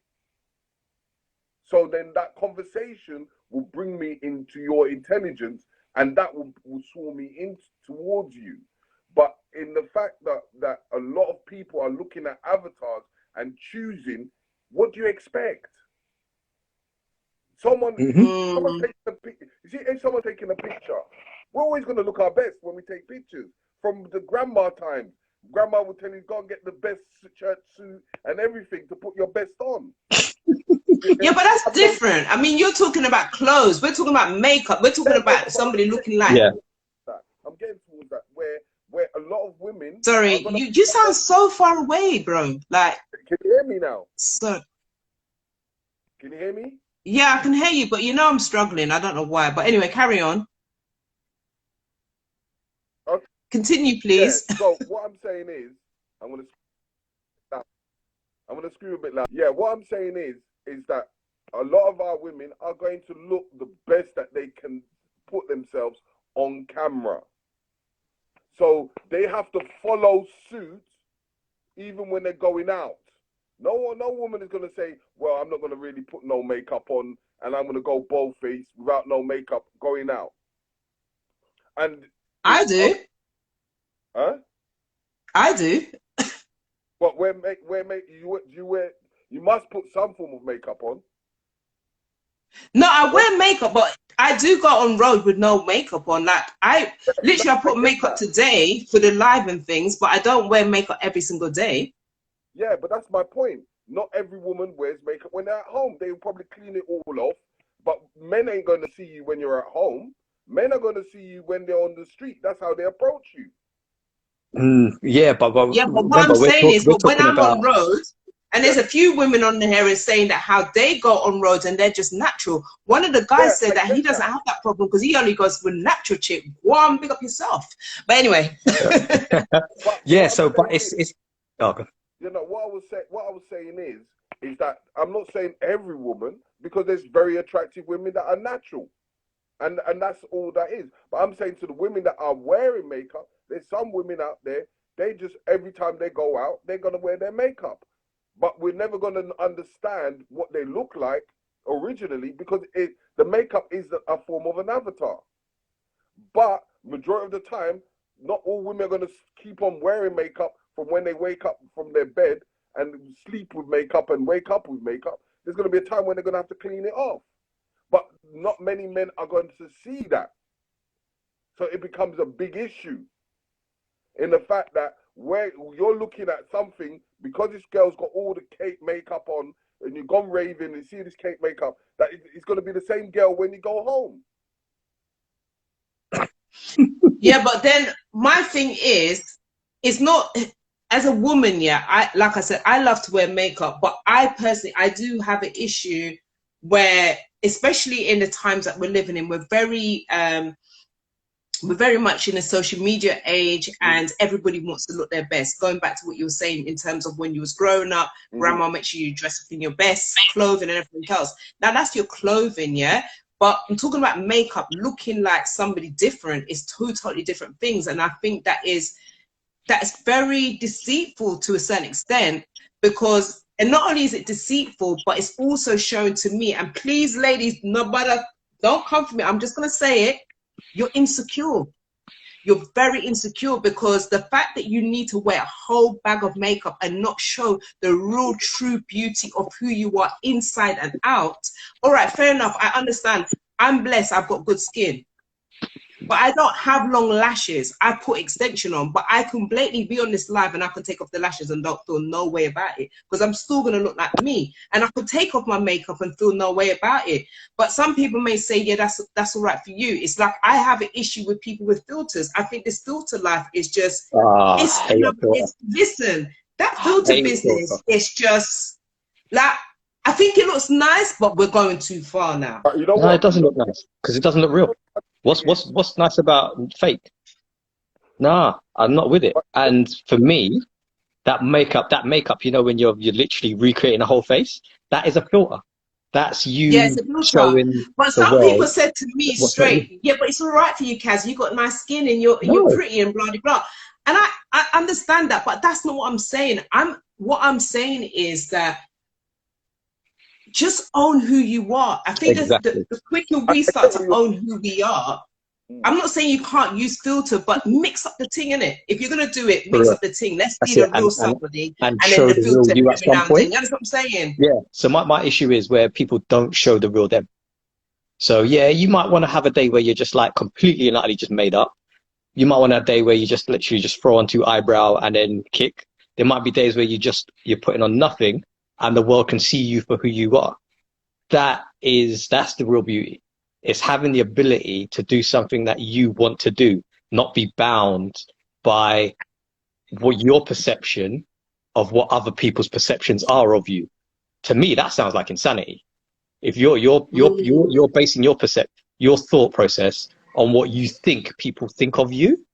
So then that conversation will bring me into your intelligence, and that will swarm me in towards you. But in the fact that a lot of people are looking at avatars and choosing, what do you expect? Someone taking a picture. You see, if someone taking a picture, we're always going to look our best when we take pictures. From the grandma times, grandma would tell you, go and get the best church suit and everything to put your best on. Yeah, but that's different. I mean, you're talking about clothes. We're talking about makeup. We're talking about somebody looking like... Yeah. I'm getting towards that, where a lot of women... Sorry, you sound so far away, bro. Like... Can you hear me now? So... Can you hear me? Yeah, I can hear you, but you know I'm struggling. I don't know why. But anyway, carry on. Okay. Continue, please. Yeah, so what I'm saying is... I'm going to screw a bit loud. Yeah, what I'm saying is that a lot of our women are going to look the best that they can put themselves on camera. So they have to follow suit even when they're going out. No woman is going to say, well, I'm not going to really put no makeup on and I'm going to go bald-faced without no makeup going out. And I do. Huh? I do. But you must put some form of makeup on. No, I wear makeup, but I do go on road with no makeup on. Like I put makeup today for the live and things, but I don't wear makeup every single day. Yeah, but that's my point. Not every woman wears makeup when they're at home. They'll probably clean it all off. But men ain't going to see you when you're at home. Men are going to see you when they're on the street. That's how they approach you. Yeah, but what I'm saying is, when I'm on road, and there's a few women on here is saying that how they go on roads and they're just natural. One of the guys said that he doesn't have that problem because he only goes with natural chick. Go on, pick up yourself. But anyway. It's okay. You know what I was saying is that I'm not saying every woman, because there's very attractive women that are natural. And that's all that is. But I'm saying to the women that are wearing makeup, there's some women out there, they just, every time they go out, they're going to wear their makeup. But we're never going to understand what they look like originally, because the makeup is a form of an avatar. But majority of the time, not all women are going to keep on wearing makeup from when they wake up from their bed and sleep with makeup and wake up with makeup. There's going to be a time when they're going to have to clean it off. But not many men are going to see that. So it becomes a big issue in the fact that where you're looking at something, because this girl's got all the cake makeup on and you've gone raving and you see this cake makeup, that it's going to be the same girl when you go home. Yeah, but then my thing is, it's not, as a woman, yeah, like I said, I love to wear makeup, but I personally, I do have an issue where, especially in the times that we're living in, we're very much in a social media age, and everybody wants to look their best. Going back to what you were saying in terms of when you was growing up, grandma makes sure you dress up in your best clothing and everything else. Now that's your clothing, yeah. But I'm talking about makeup, looking like somebody different is two totally different things. And I think that's very deceitful to a certain extent, because, and not only is it deceitful, but it's also shown to me, and please ladies, nobody, don't come for me, I'm just going to say it, you're insecure. You're very insecure, because the fact that you need to wear a whole bag of makeup and not show the real true beauty of who you are inside and out. All right, fair enough. I understand. I'm blessed. I've got good skin. But I don't have long lashes. I put extension on, but I can blatantly be on this live and I can take off the lashes and don't feel no way about it, because I'm still going to look like me. And I could take off my makeup and feel no way about it. But some people may say, yeah, that's all right for you. It's like, I have an issue with people with filters. I think this filter life is just, listen, that filter business is just like, I think it looks nice, but we're going too far now. You know No, what? it doesn't look nice because it doesn't look real. What's nice about fake? Nah, I'm not with it. And for me, that makeup, you know, when you're literally recreating a whole face, that is a filter. That's you showing. But some people said to me straight, yeah, but it's all right for you, Kaz. You got nice skin and you're pretty and blah blah blah. And I understand that, but that's not what I'm saying. What I'm saying is that just own who you are. I think the quicker we start to own who we are, I'm not saying you can't use filter, but mix up the ting in it. If you're gonna do it, mix up the ting. Let's see the real somebody, and then the filter every now and then. That's what I'm saying. Yeah. So my issue is where people don't show the real them. So yeah, you might want to have a day where you're just like completely and utterly just made up. You might want a day where you just literally just throw onto eyebrow and then kick. There might be days where you're putting on nothing and the world can see you for who you are. That's the real beauty. It's having the ability to do something that you want to do, not be bound by what your perception of what other people's perceptions are of you. To me, that sounds like insanity. If you're basing your thought process on what you think people think of you,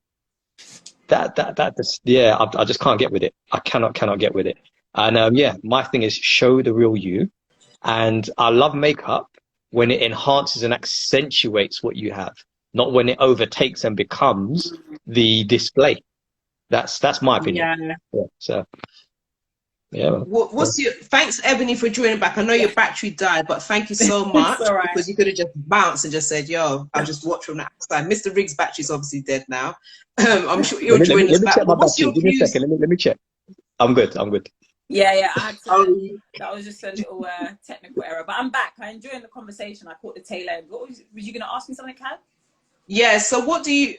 I just can't get with it. I cannot get with it. And my thing is show the real you. And I love makeup when it enhances and accentuates what you have, not when it overtakes and becomes the display. That's my opinion. Thanks, Ebony, for joining back. I know your battery died, but thank you so much. Because you could have just bounced and just said, yo, I'll just watch from the outside. Mr. Riggs' battery's obviously dead now. I'm sure you're joining us back. Give me a second. Let me check. I'm good. Yeah, I had to, that was just a little technical error, but I'm back. I'm enjoying the conversation. I caught the tail end. Was you going to ask me something, Kat? Yeah, so what do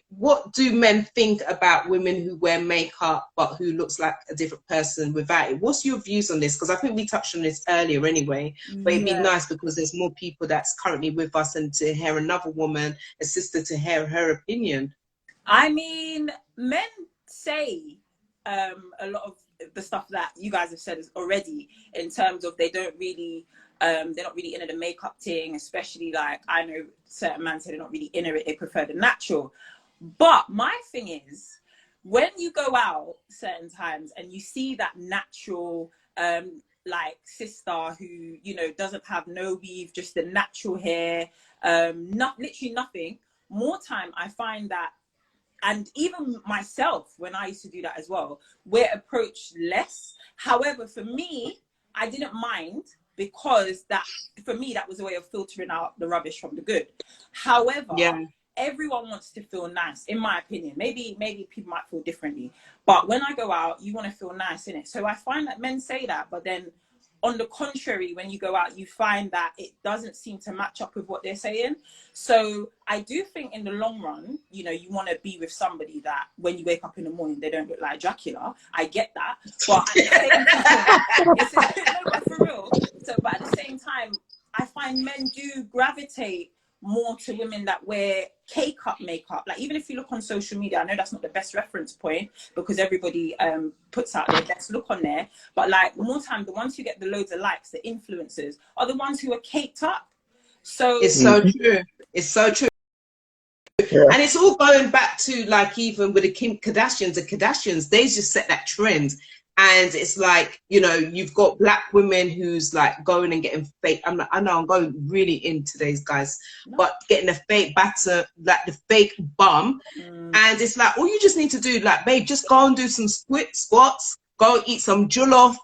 men think about women who wear makeup but who looks like a different person without it? What's your views on this? Because I think we touched on this earlier anyway, but it'd be nice because there's more people that's currently with us, and to hear another woman, a sister, to hear her opinion. I mean, men say a lot of the stuff that you guys have said already, in terms of they're not really into the makeup thing, especially like I know certain men say they're not really into it, they prefer the natural. But my thing is, when you go out certain times and you see that natural like sister who, you know, doesn't have no weave, just the natural hair, literally nothing, more time I find that, and even myself, when I used to do that as well, we're approached less. However, for me, I didn't mind, because that, for me, that was a way of filtering out the rubbish from the good. However, everyone wants to feel nice, in my opinion. Maybe people might feel differently. But when I go out, you want to feel nice, innit? So I find that men say that, but then on the contrary, when you go out, you find that it doesn't seem to match up with what they're saying. So I do think in the long run, you know, you want to be with somebody that when you wake up in the morning, they don't look like Dracula. I get that. But at the same time, for real. So, but at the same time, I find men do gravitate more to women that wear K-cup makeup. Like, even if you look on social media, I know that's not the best reference point because everybody puts out their best look on there. But like, more time, the ones who get the loads of likes, the influencers, are the ones who are caked up. So it's so true. It's so true. Yeah. And it's all going back to, like, even with the Kardashians, they just set that trend. And it's like, you know, you've got black women who's like going and getting fake. I know I'm going really in today's guys, but getting a fake batter, like the fake bum. And it's like, all you just need to do, like, babe, just go and do some squats, go eat some jollof,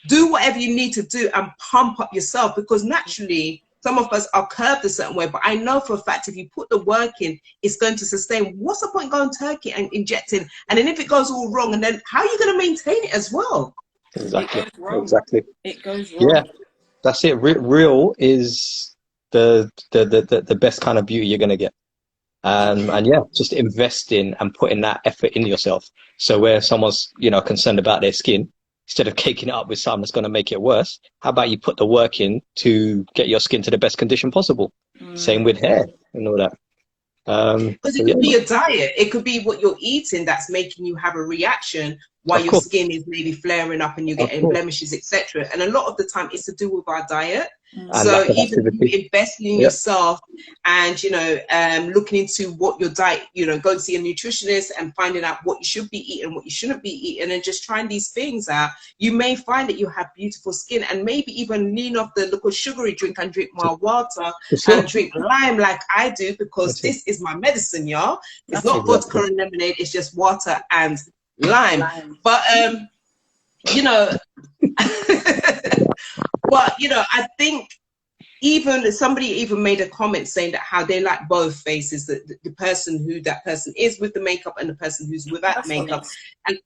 do whatever you need to do and pump up yourself, because naturally, some of us are curved a certain way, but I know for a fact if you put the work in, it's going to sustain. What's the point going turkey and injecting? And then if it goes all wrong, and then how are you going to maintain it as well? Exactly. It goes wrong. Exactly. It goes wrong. Yeah, that's it. Real is the best kind of beauty you're gonna get. And yeah, just investing and putting that effort in yourself. So where someone's, you know, concerned about their skin, instead of caking it up with something that's going to make it worse, how about you put the work in to get your skin to the best condition possible? Same with hair and all that. Because it could be a diet. It could be what you're eating that's making you have a reaction while your skin is maybe flaring up and you're getting blemishes, etc. And a lot of the time it's to do with our diet. So even you investing in yourself and, you know, looking into what your diet, you know, go to see a nutritionist and finding out what you should be eating, what you shouldn't be eating, and just trying these things out, you may find that you have beautiful skin, and maybe even lean off the little sugary drink and drink more water and drink lime like I do, because this is my medicine, y'all. It's not vodka and lemonade, it's just water and lime. But you know, but you know, I think even somebody even made a comment saying that how they like both faces, that the person who that person is with the makeup and the person who's without makeup. And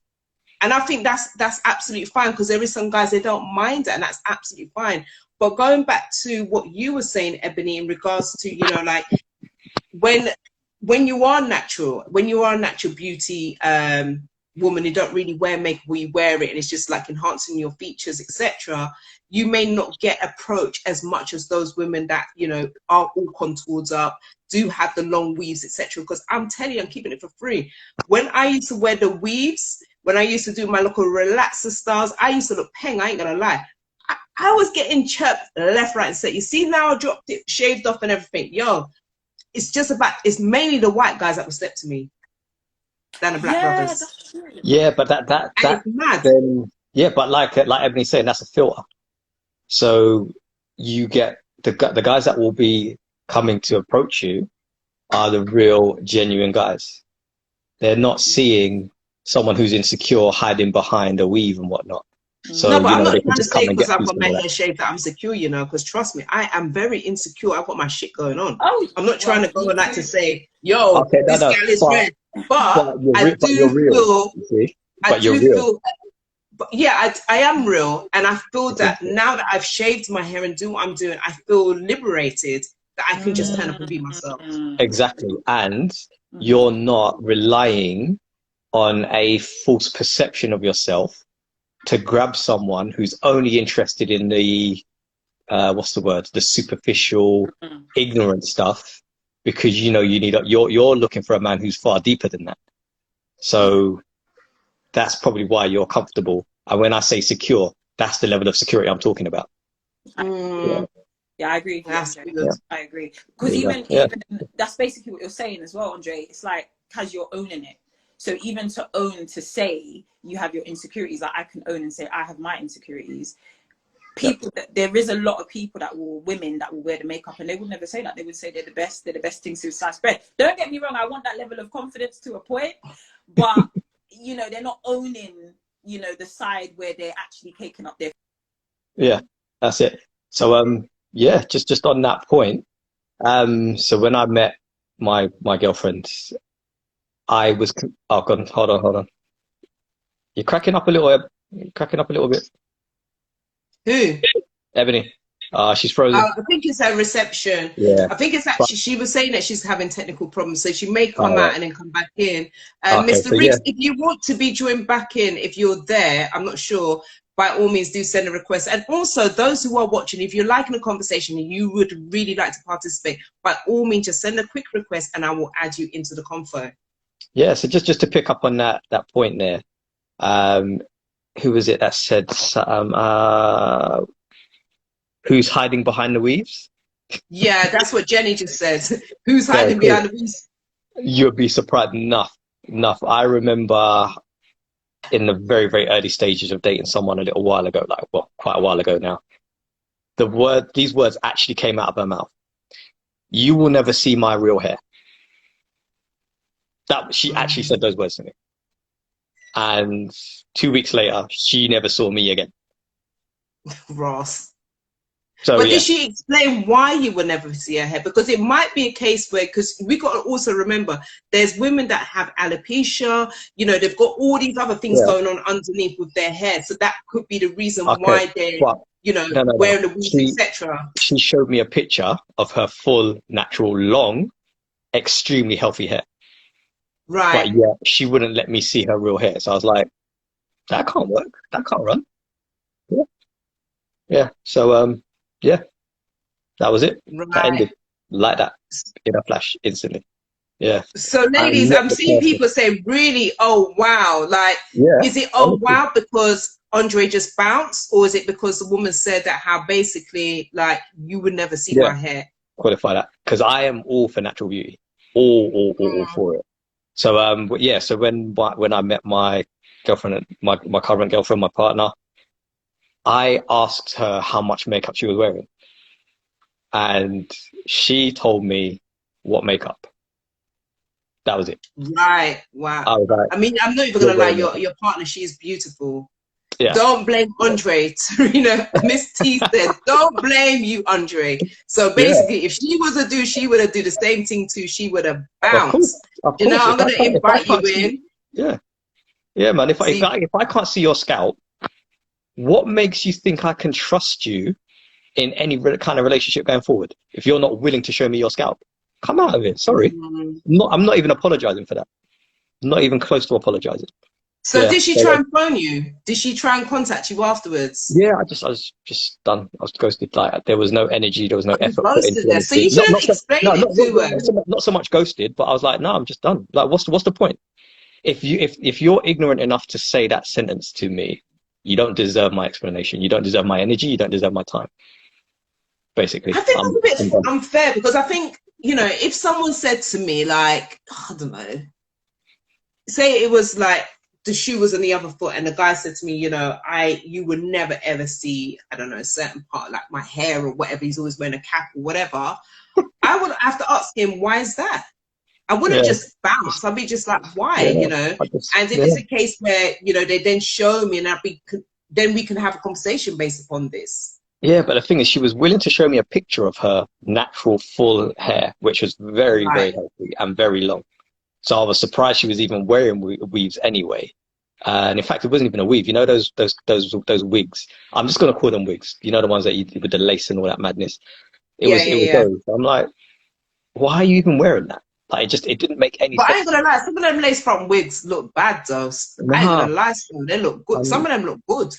I think that's absolutely fine, because there is some guys, they don't mind that, and that's absolutely fine. But going back to what you were saying, Ebony, in regards to, you know, like when you are natural, beauty woman who don't really wear makeup, or you wear it and it's just like enhancing your features, etc., you may not get approached as much as those women that, you know, are all contoured up, do have the long weaves, etc. Because I'm telling you, I'm keeping it for free. When I used to wear the weaves, when I used to do my little relaxer styles, I used to look peng, I ain't gonna lie. I was getting chirped left, right, and center. You see, now I dropped it, shaved off and everything. Yo, it's mainly the white guys that will step to me than the black brothers. Yeah, but that's mad. Then, yeah, but like Ebony's saying, that's a filter. So you get the guys that will be coming to approach you are the real genuine guys. They're not seeing someone who's insecure hiding behind a weave and whatnot. So, no, but you know, I'm not they can trying to just come say and because get I've got my hair shaved that I'm secure, you know, because trust me, I am very insecure. I've got my shit going on. I'm not trying to go on that to say, yo, this girl is red. But I do feel, but yeah, I am real. And I feel that now that I've shaved my hair and do what I'm doing, I feel liberated that I can just turn up and be myself. Exactly. And you're not relying on a false perception of yourself to grab someone who's only interested in the the superficial, ignorant stuff, because you know you're looking for a man who's far deeper than that. So that's probably why you're comfortable. And when I say secure, that's the level of security I'm talking about. Yeah, I agree. I agree. Because even that's basically what you're saying as well, Andre. It's like, because you're owning it. So even to say you have your insecurities, like I can own and say I have my insecurities. There is a lot of women that will wear the makeup and they would never say that. They would say they're the best thing since sliced bread. Don't get me wrong, I want that level of confidence to a point, but you know, they're not owning, you know, the side where they're actually caking up their. Yeah, that's it. So yeah, just on that point, so when I met my girlfriend, I was hold on. You're cracking up a little. Bit. Who? Ebony. She's frozen. I think it's her reception. Yeah. I think it's actually, she was saying that she's having technical problems, so she may come out and then come back in. Mr. Mrix, if you want to be joined back in, if you're there, I'm not sure, by all means do send a request. And also those who are watching, if you're liking the conversation and you would really like to participate, by all means just send a quick request and I will add you into the convo. Yeah, so just to pick up on that point there, who was it that said who's hiding behind the weaves? Yeah, that's what Jenny just said. Who's hiding cool. behind the weaves? You'll be surprised. Enough. I remember in the very, very early stages of dating someone a little while ago, like, well, quite a while ago now, these words actually came out of her mouth. You will never see my real hair. That she actually said those words to me. And 2 weeks later, she never saw me again. Ross. So, but yeah. did she explain why you would never see her hair? Because it might be a case where, because we got to also remember, there's women that have alopecia, you know, they've got all these other things going on underneath with their hair. So that could be the reason why they're, you know, wearing the weaves, etc. She showed me a picture of her full, natural, long, extremely healthy hair. Right. But yeah, she wouldn't let me see her real hair. So I was like, that can't work. That can't run. Yeah. Yeah. So, yeah, that was it. Right. That ended like that in a flash, instantly. Yeah. So, ladies, I'm seeing people say, really, oh, wow. Like, is it, oh, wow, because Andre just bounced? Or is it because the woman said that how basically, like, you would never see my hair? Qualify that. Because I am all for natural beauty. All for it. So, but yeah, so when I met my girlfriend, my current girlfriend, my partner, I asked her how much makeup she was wearing. And she told me what makeup. That was it. Right. Wow. I was like, I mean, I'm not even going to lie, your partner, she is beautiful. Yeah. Don't blame Andre. You know, Miss T said, don't blame you, Andre. So basically, if she was a dude, she would have do the same thing too. She would have bounced. Of course. You know, I'm going to invite you in. Yeah. Yeah, man. If I can't see your scalp, what makes you think I can trust you in any kind of relationship going forward? If you're not willing to show me your scalp, come out of it. Sorry. I'm not even apologizing for that. I'm not even close to apologizing. So did she try and phone you? Did she try and contact you afterwards? Yeah, I was just done. I was ghosted. Like, there was no energy, there was no effort. So you should have explained it to her. Not so much ghosted, but I was like, no, I'm just done. Like, what's the point? If you're ignorant enough to say that sentence to me, you don't deserve my explanation. You don't deserve my energy. You don't deserve my time. Basically, I think that's a bit unfair, because I think, you know, if someone said to me, like, I don't know, say it was like the shoe was on the other foot and the guy said to me, you know, you would never ever see, I don't know, a certain part, like my hair or whatever, he's always wearing a cap or whatever, I would have to ask him, why is that? I wouldn't just bounce. I'd be just like, why, you know? And if it's a case where, you know, they then show me and then we can have a conversation based upon this. Yeah, but the thing is, she was willing to show me a picture of her natural full hair, which was very, very healthy and very long. So I was surprised she was even wearing weaves anyway. And in fact, it wasn't even a weave. You know, those wigs. I'm just going to call them wigs. You know, the ones that you with the lace and all that madness. It was those. I'm like, why are you even wearing that? Like, it didn't make any sense. But I ain't gonna lie, some of them lace front wigs look bad though. I ain't gonna lie, they look good. Some of them look good.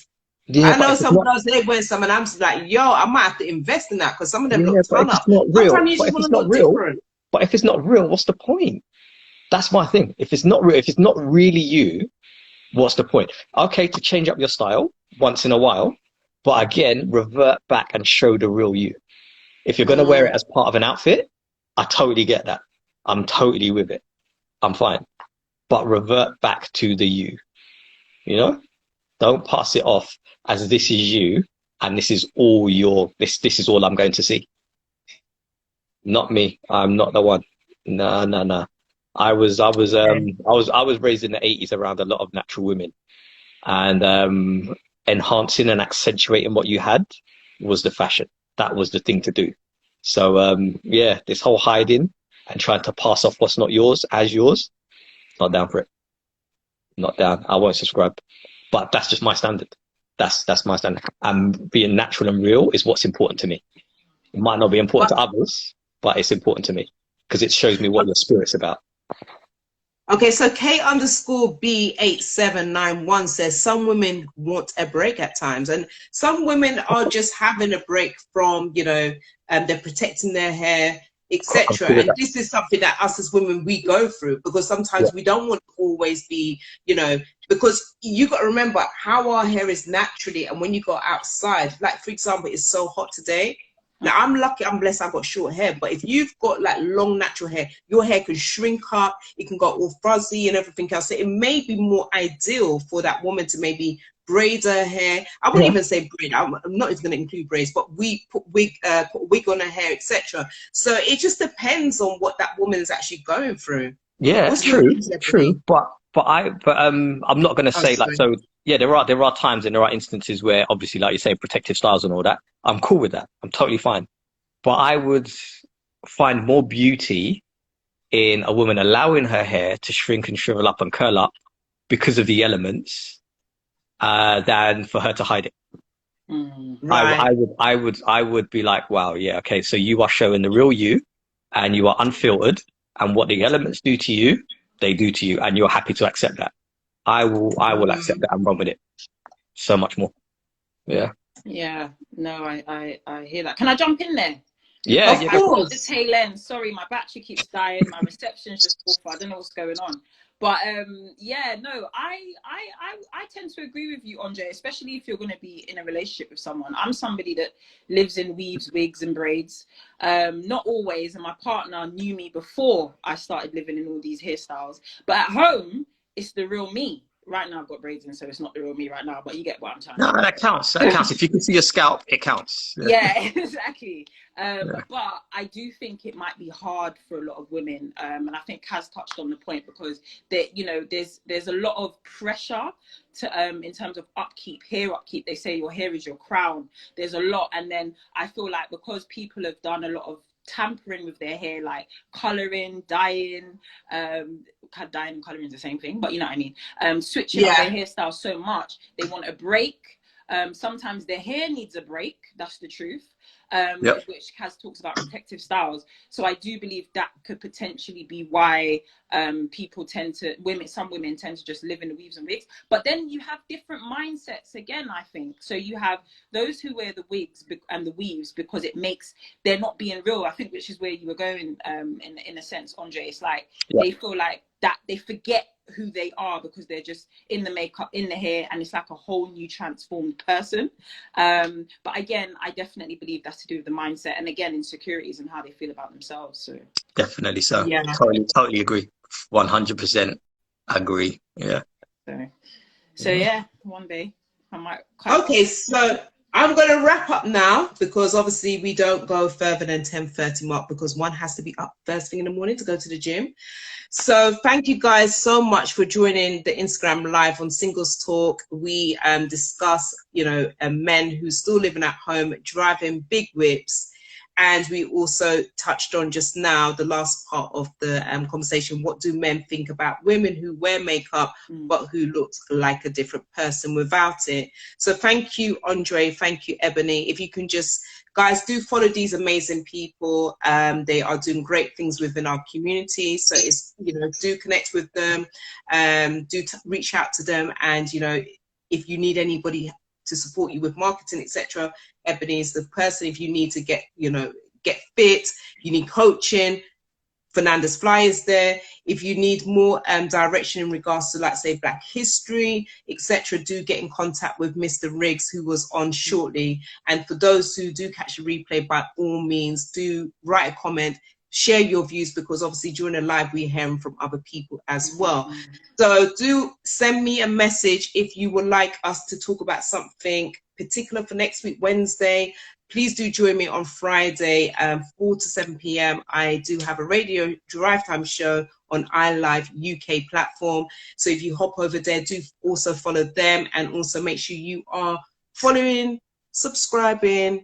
Yeah, I know someone else, they wear some and I'm just like, yo, I might have to invest in that, because some of them look ton up. Sometimes you just want to look different. But if it's not real, what's the point? That's my thing. If it's not real, if it's not really you, what's the point? Okay, to change up your style once in a while, but again, revert back and show the real you. If you're going to wear it as part of an outfit, I totally get that. I'm totally with it. I'm fine. But revert back to the you. You know? Don't pass it off as this is you and this is all this is all I'm going to see. Not me. I'm not the one. No. I was raised in the 80s around a lot of natural women, and enhancing and accentuating what you had was the fashion. That was the thing to do. So yeah, this whole hiding and trying to pass off what's not yours as yours, not down for it. Not down. I won't subscribe. But that's just my standard. That's my standard. And being natural and real is what's important to me. It might not be important to others, but it's important to me because it shows me what your spirit's about. Okay, so K_B8791 says some women want a break at times, and some women are just having a break from, they're protecting their hair, I'm etc. cool with And that. this is something that us as women, we go through, because Yeah. sometimes we don't want to always be, because you got to remember how our hair is naturally, and when you go outside, like for example, it's so hot today. Now I'm lucky, I'm blessed, I've got short hair, but if you've got like long natural hair, your hair can shrink up, it can go all fuzzy and everything else. So it may be more ideal for that woman to maybe braid her hair. I wouldn't Yeah. even say braid, I'm not even going to include braids, but we put wig on her hair, etc. So it just depends on what that woman is actually going through. Yeah, What's your true, views, Ebony? true. But I'm not gonna Oh, say like, sorry. so yeah, there are times and there are instances where obviously, like you say, protective styles and all that. I'm cool with that. I'm totally fine. But I would find more beauty in a woman allowing her hair to shrink and shrivel up and curl up because of the elements, than for her to hide it. Right. I would be like, wow, yeah, okay, so you are showing the real you, and you are unfiltered, and what the elements do to you, they do to you, and you're happy to accept that. I will accept that and run with it so much more. Yeah. Yeah, no, I hear that. Can I jump in there? Yeah, Of yeah, go for it. At the course. tail end. Sorry, my battery keeps dying. My reception's just awful. I don't know what's going on. But yeah, no, I tend to agree with you, Andre, especially if you're going to be in a relationship with someone. I'm somebody that lives in weaves, wigs, and braids. Not always, and my partner knew me before I started living in all these hairstyles. But at home, it's the real me. Right now, I've got braids in, so it's not the real me right now. But you get what I'm trying to No, say. that counts. That counts. If you can see your scalp, it counts. Yeah. Yeah, exactly. Yeah. But I do think it might be hard for a lot of women, and I think Kaz touched on the point, because there's a lot of pressure to in terms of upkeep, hair upkeep. They say your hair is your crown. There's a lot, and then I feel like because people have done a lot of tampering with their hair, like coloring, dyeing, dyeing and coloring is the same thing, but you know what I mean. Switching up their Yeah. hairstyle so much, they want a break. Sometimes their hair needs a break. That's the truth. Yep. Which Kaz talks about protective styles. So I do believe that could potentially be why some women tend to just live in the weaves and wigs. But then you have different mindsets again, I think. So you have those who wear the wigs and the weaves because they're not being real, I think, which is where you were going, in a sense, Andre. It's like Yep. they feel like that they forget who they are because they're just in the makeup, in the hair, and it's like a whole new transformed person. But again, I definitely believe that's to do with the mindset, and again, insecurities and how they feel about themselves. So Definitely so. Yeah. Totally agree. 100% agree. Yeah. so yeah, one day I might Okay, so I'm going to wrap up now, because obviously we don't go further than 10:30 mark, because one has to be up first thing in the morning to go to the gym. So thank you guys so much for joining the Instagram live on Singles Talk. We discuss, men who still living at home, driving big whips. And we also touched on just now, the last part of the conversation, what do men think about women who wear makeup but who look like a different person without it? So thank you, Andre. Thank you, Ebony. If you can just, guys, do follow these amazing people. They are doing great things within our community. So it's, do connect with them, reach out to them. And, if you need anybody to support you with marketing, etc., Ebony is the person. If you need to get fit, you need coaching, Fernandes Fly is there. If you need more direction in regards to, like, say, Black history, etc., do get in contact with Mr. Riggs, who was on shortly. And for those who do catch a replay, by all means, do write a comment, share your views, because obviously during the live we're hearing from other people as well. So do send me a message if you would like us to talk about something particular for next week, Wednesday. Please do join me on Friday, 4 to 7 p.m. I do have a radio drive time show on iLive UK platform. So if you hop over there, do also follow them, and also make sure you are following, subscribing,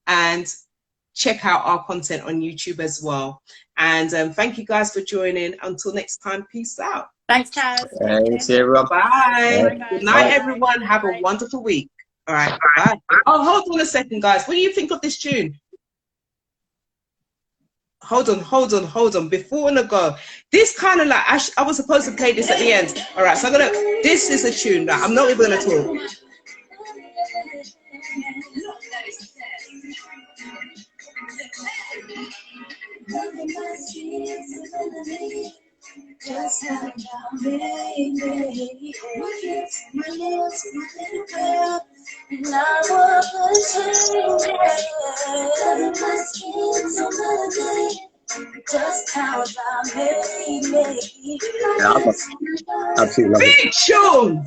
and check out our content on YouTube as well. And thank you guys for joining. Until next time, peace out. Thanks, Kaz. Thanks, everyone. Bye. Bye, Good guys. night, Bye. everyone. Have a wonderful week. All right. Bye. Oh, hold on a second, guys. What do you think of this tune? hold on. Before I go, this kind of like I was supposed to play this at the end. All right, so I'm gonna. This is a tune that I'm not even gonna talk. Just how made me. My lips, my little girl, and I want to change. My skin so melody. Just how God made me. Yeah, absolutely love it. Big tune,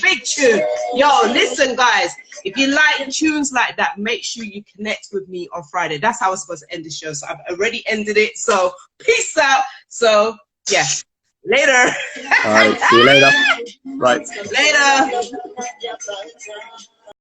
big tune. Yo, listen, guys. If you like tunes like that, make sure you connect with me on Friday. That's how I was supposed to end the show. So I've already ended it. So peace out. So yeah, later. All right, see you later. Right. Later.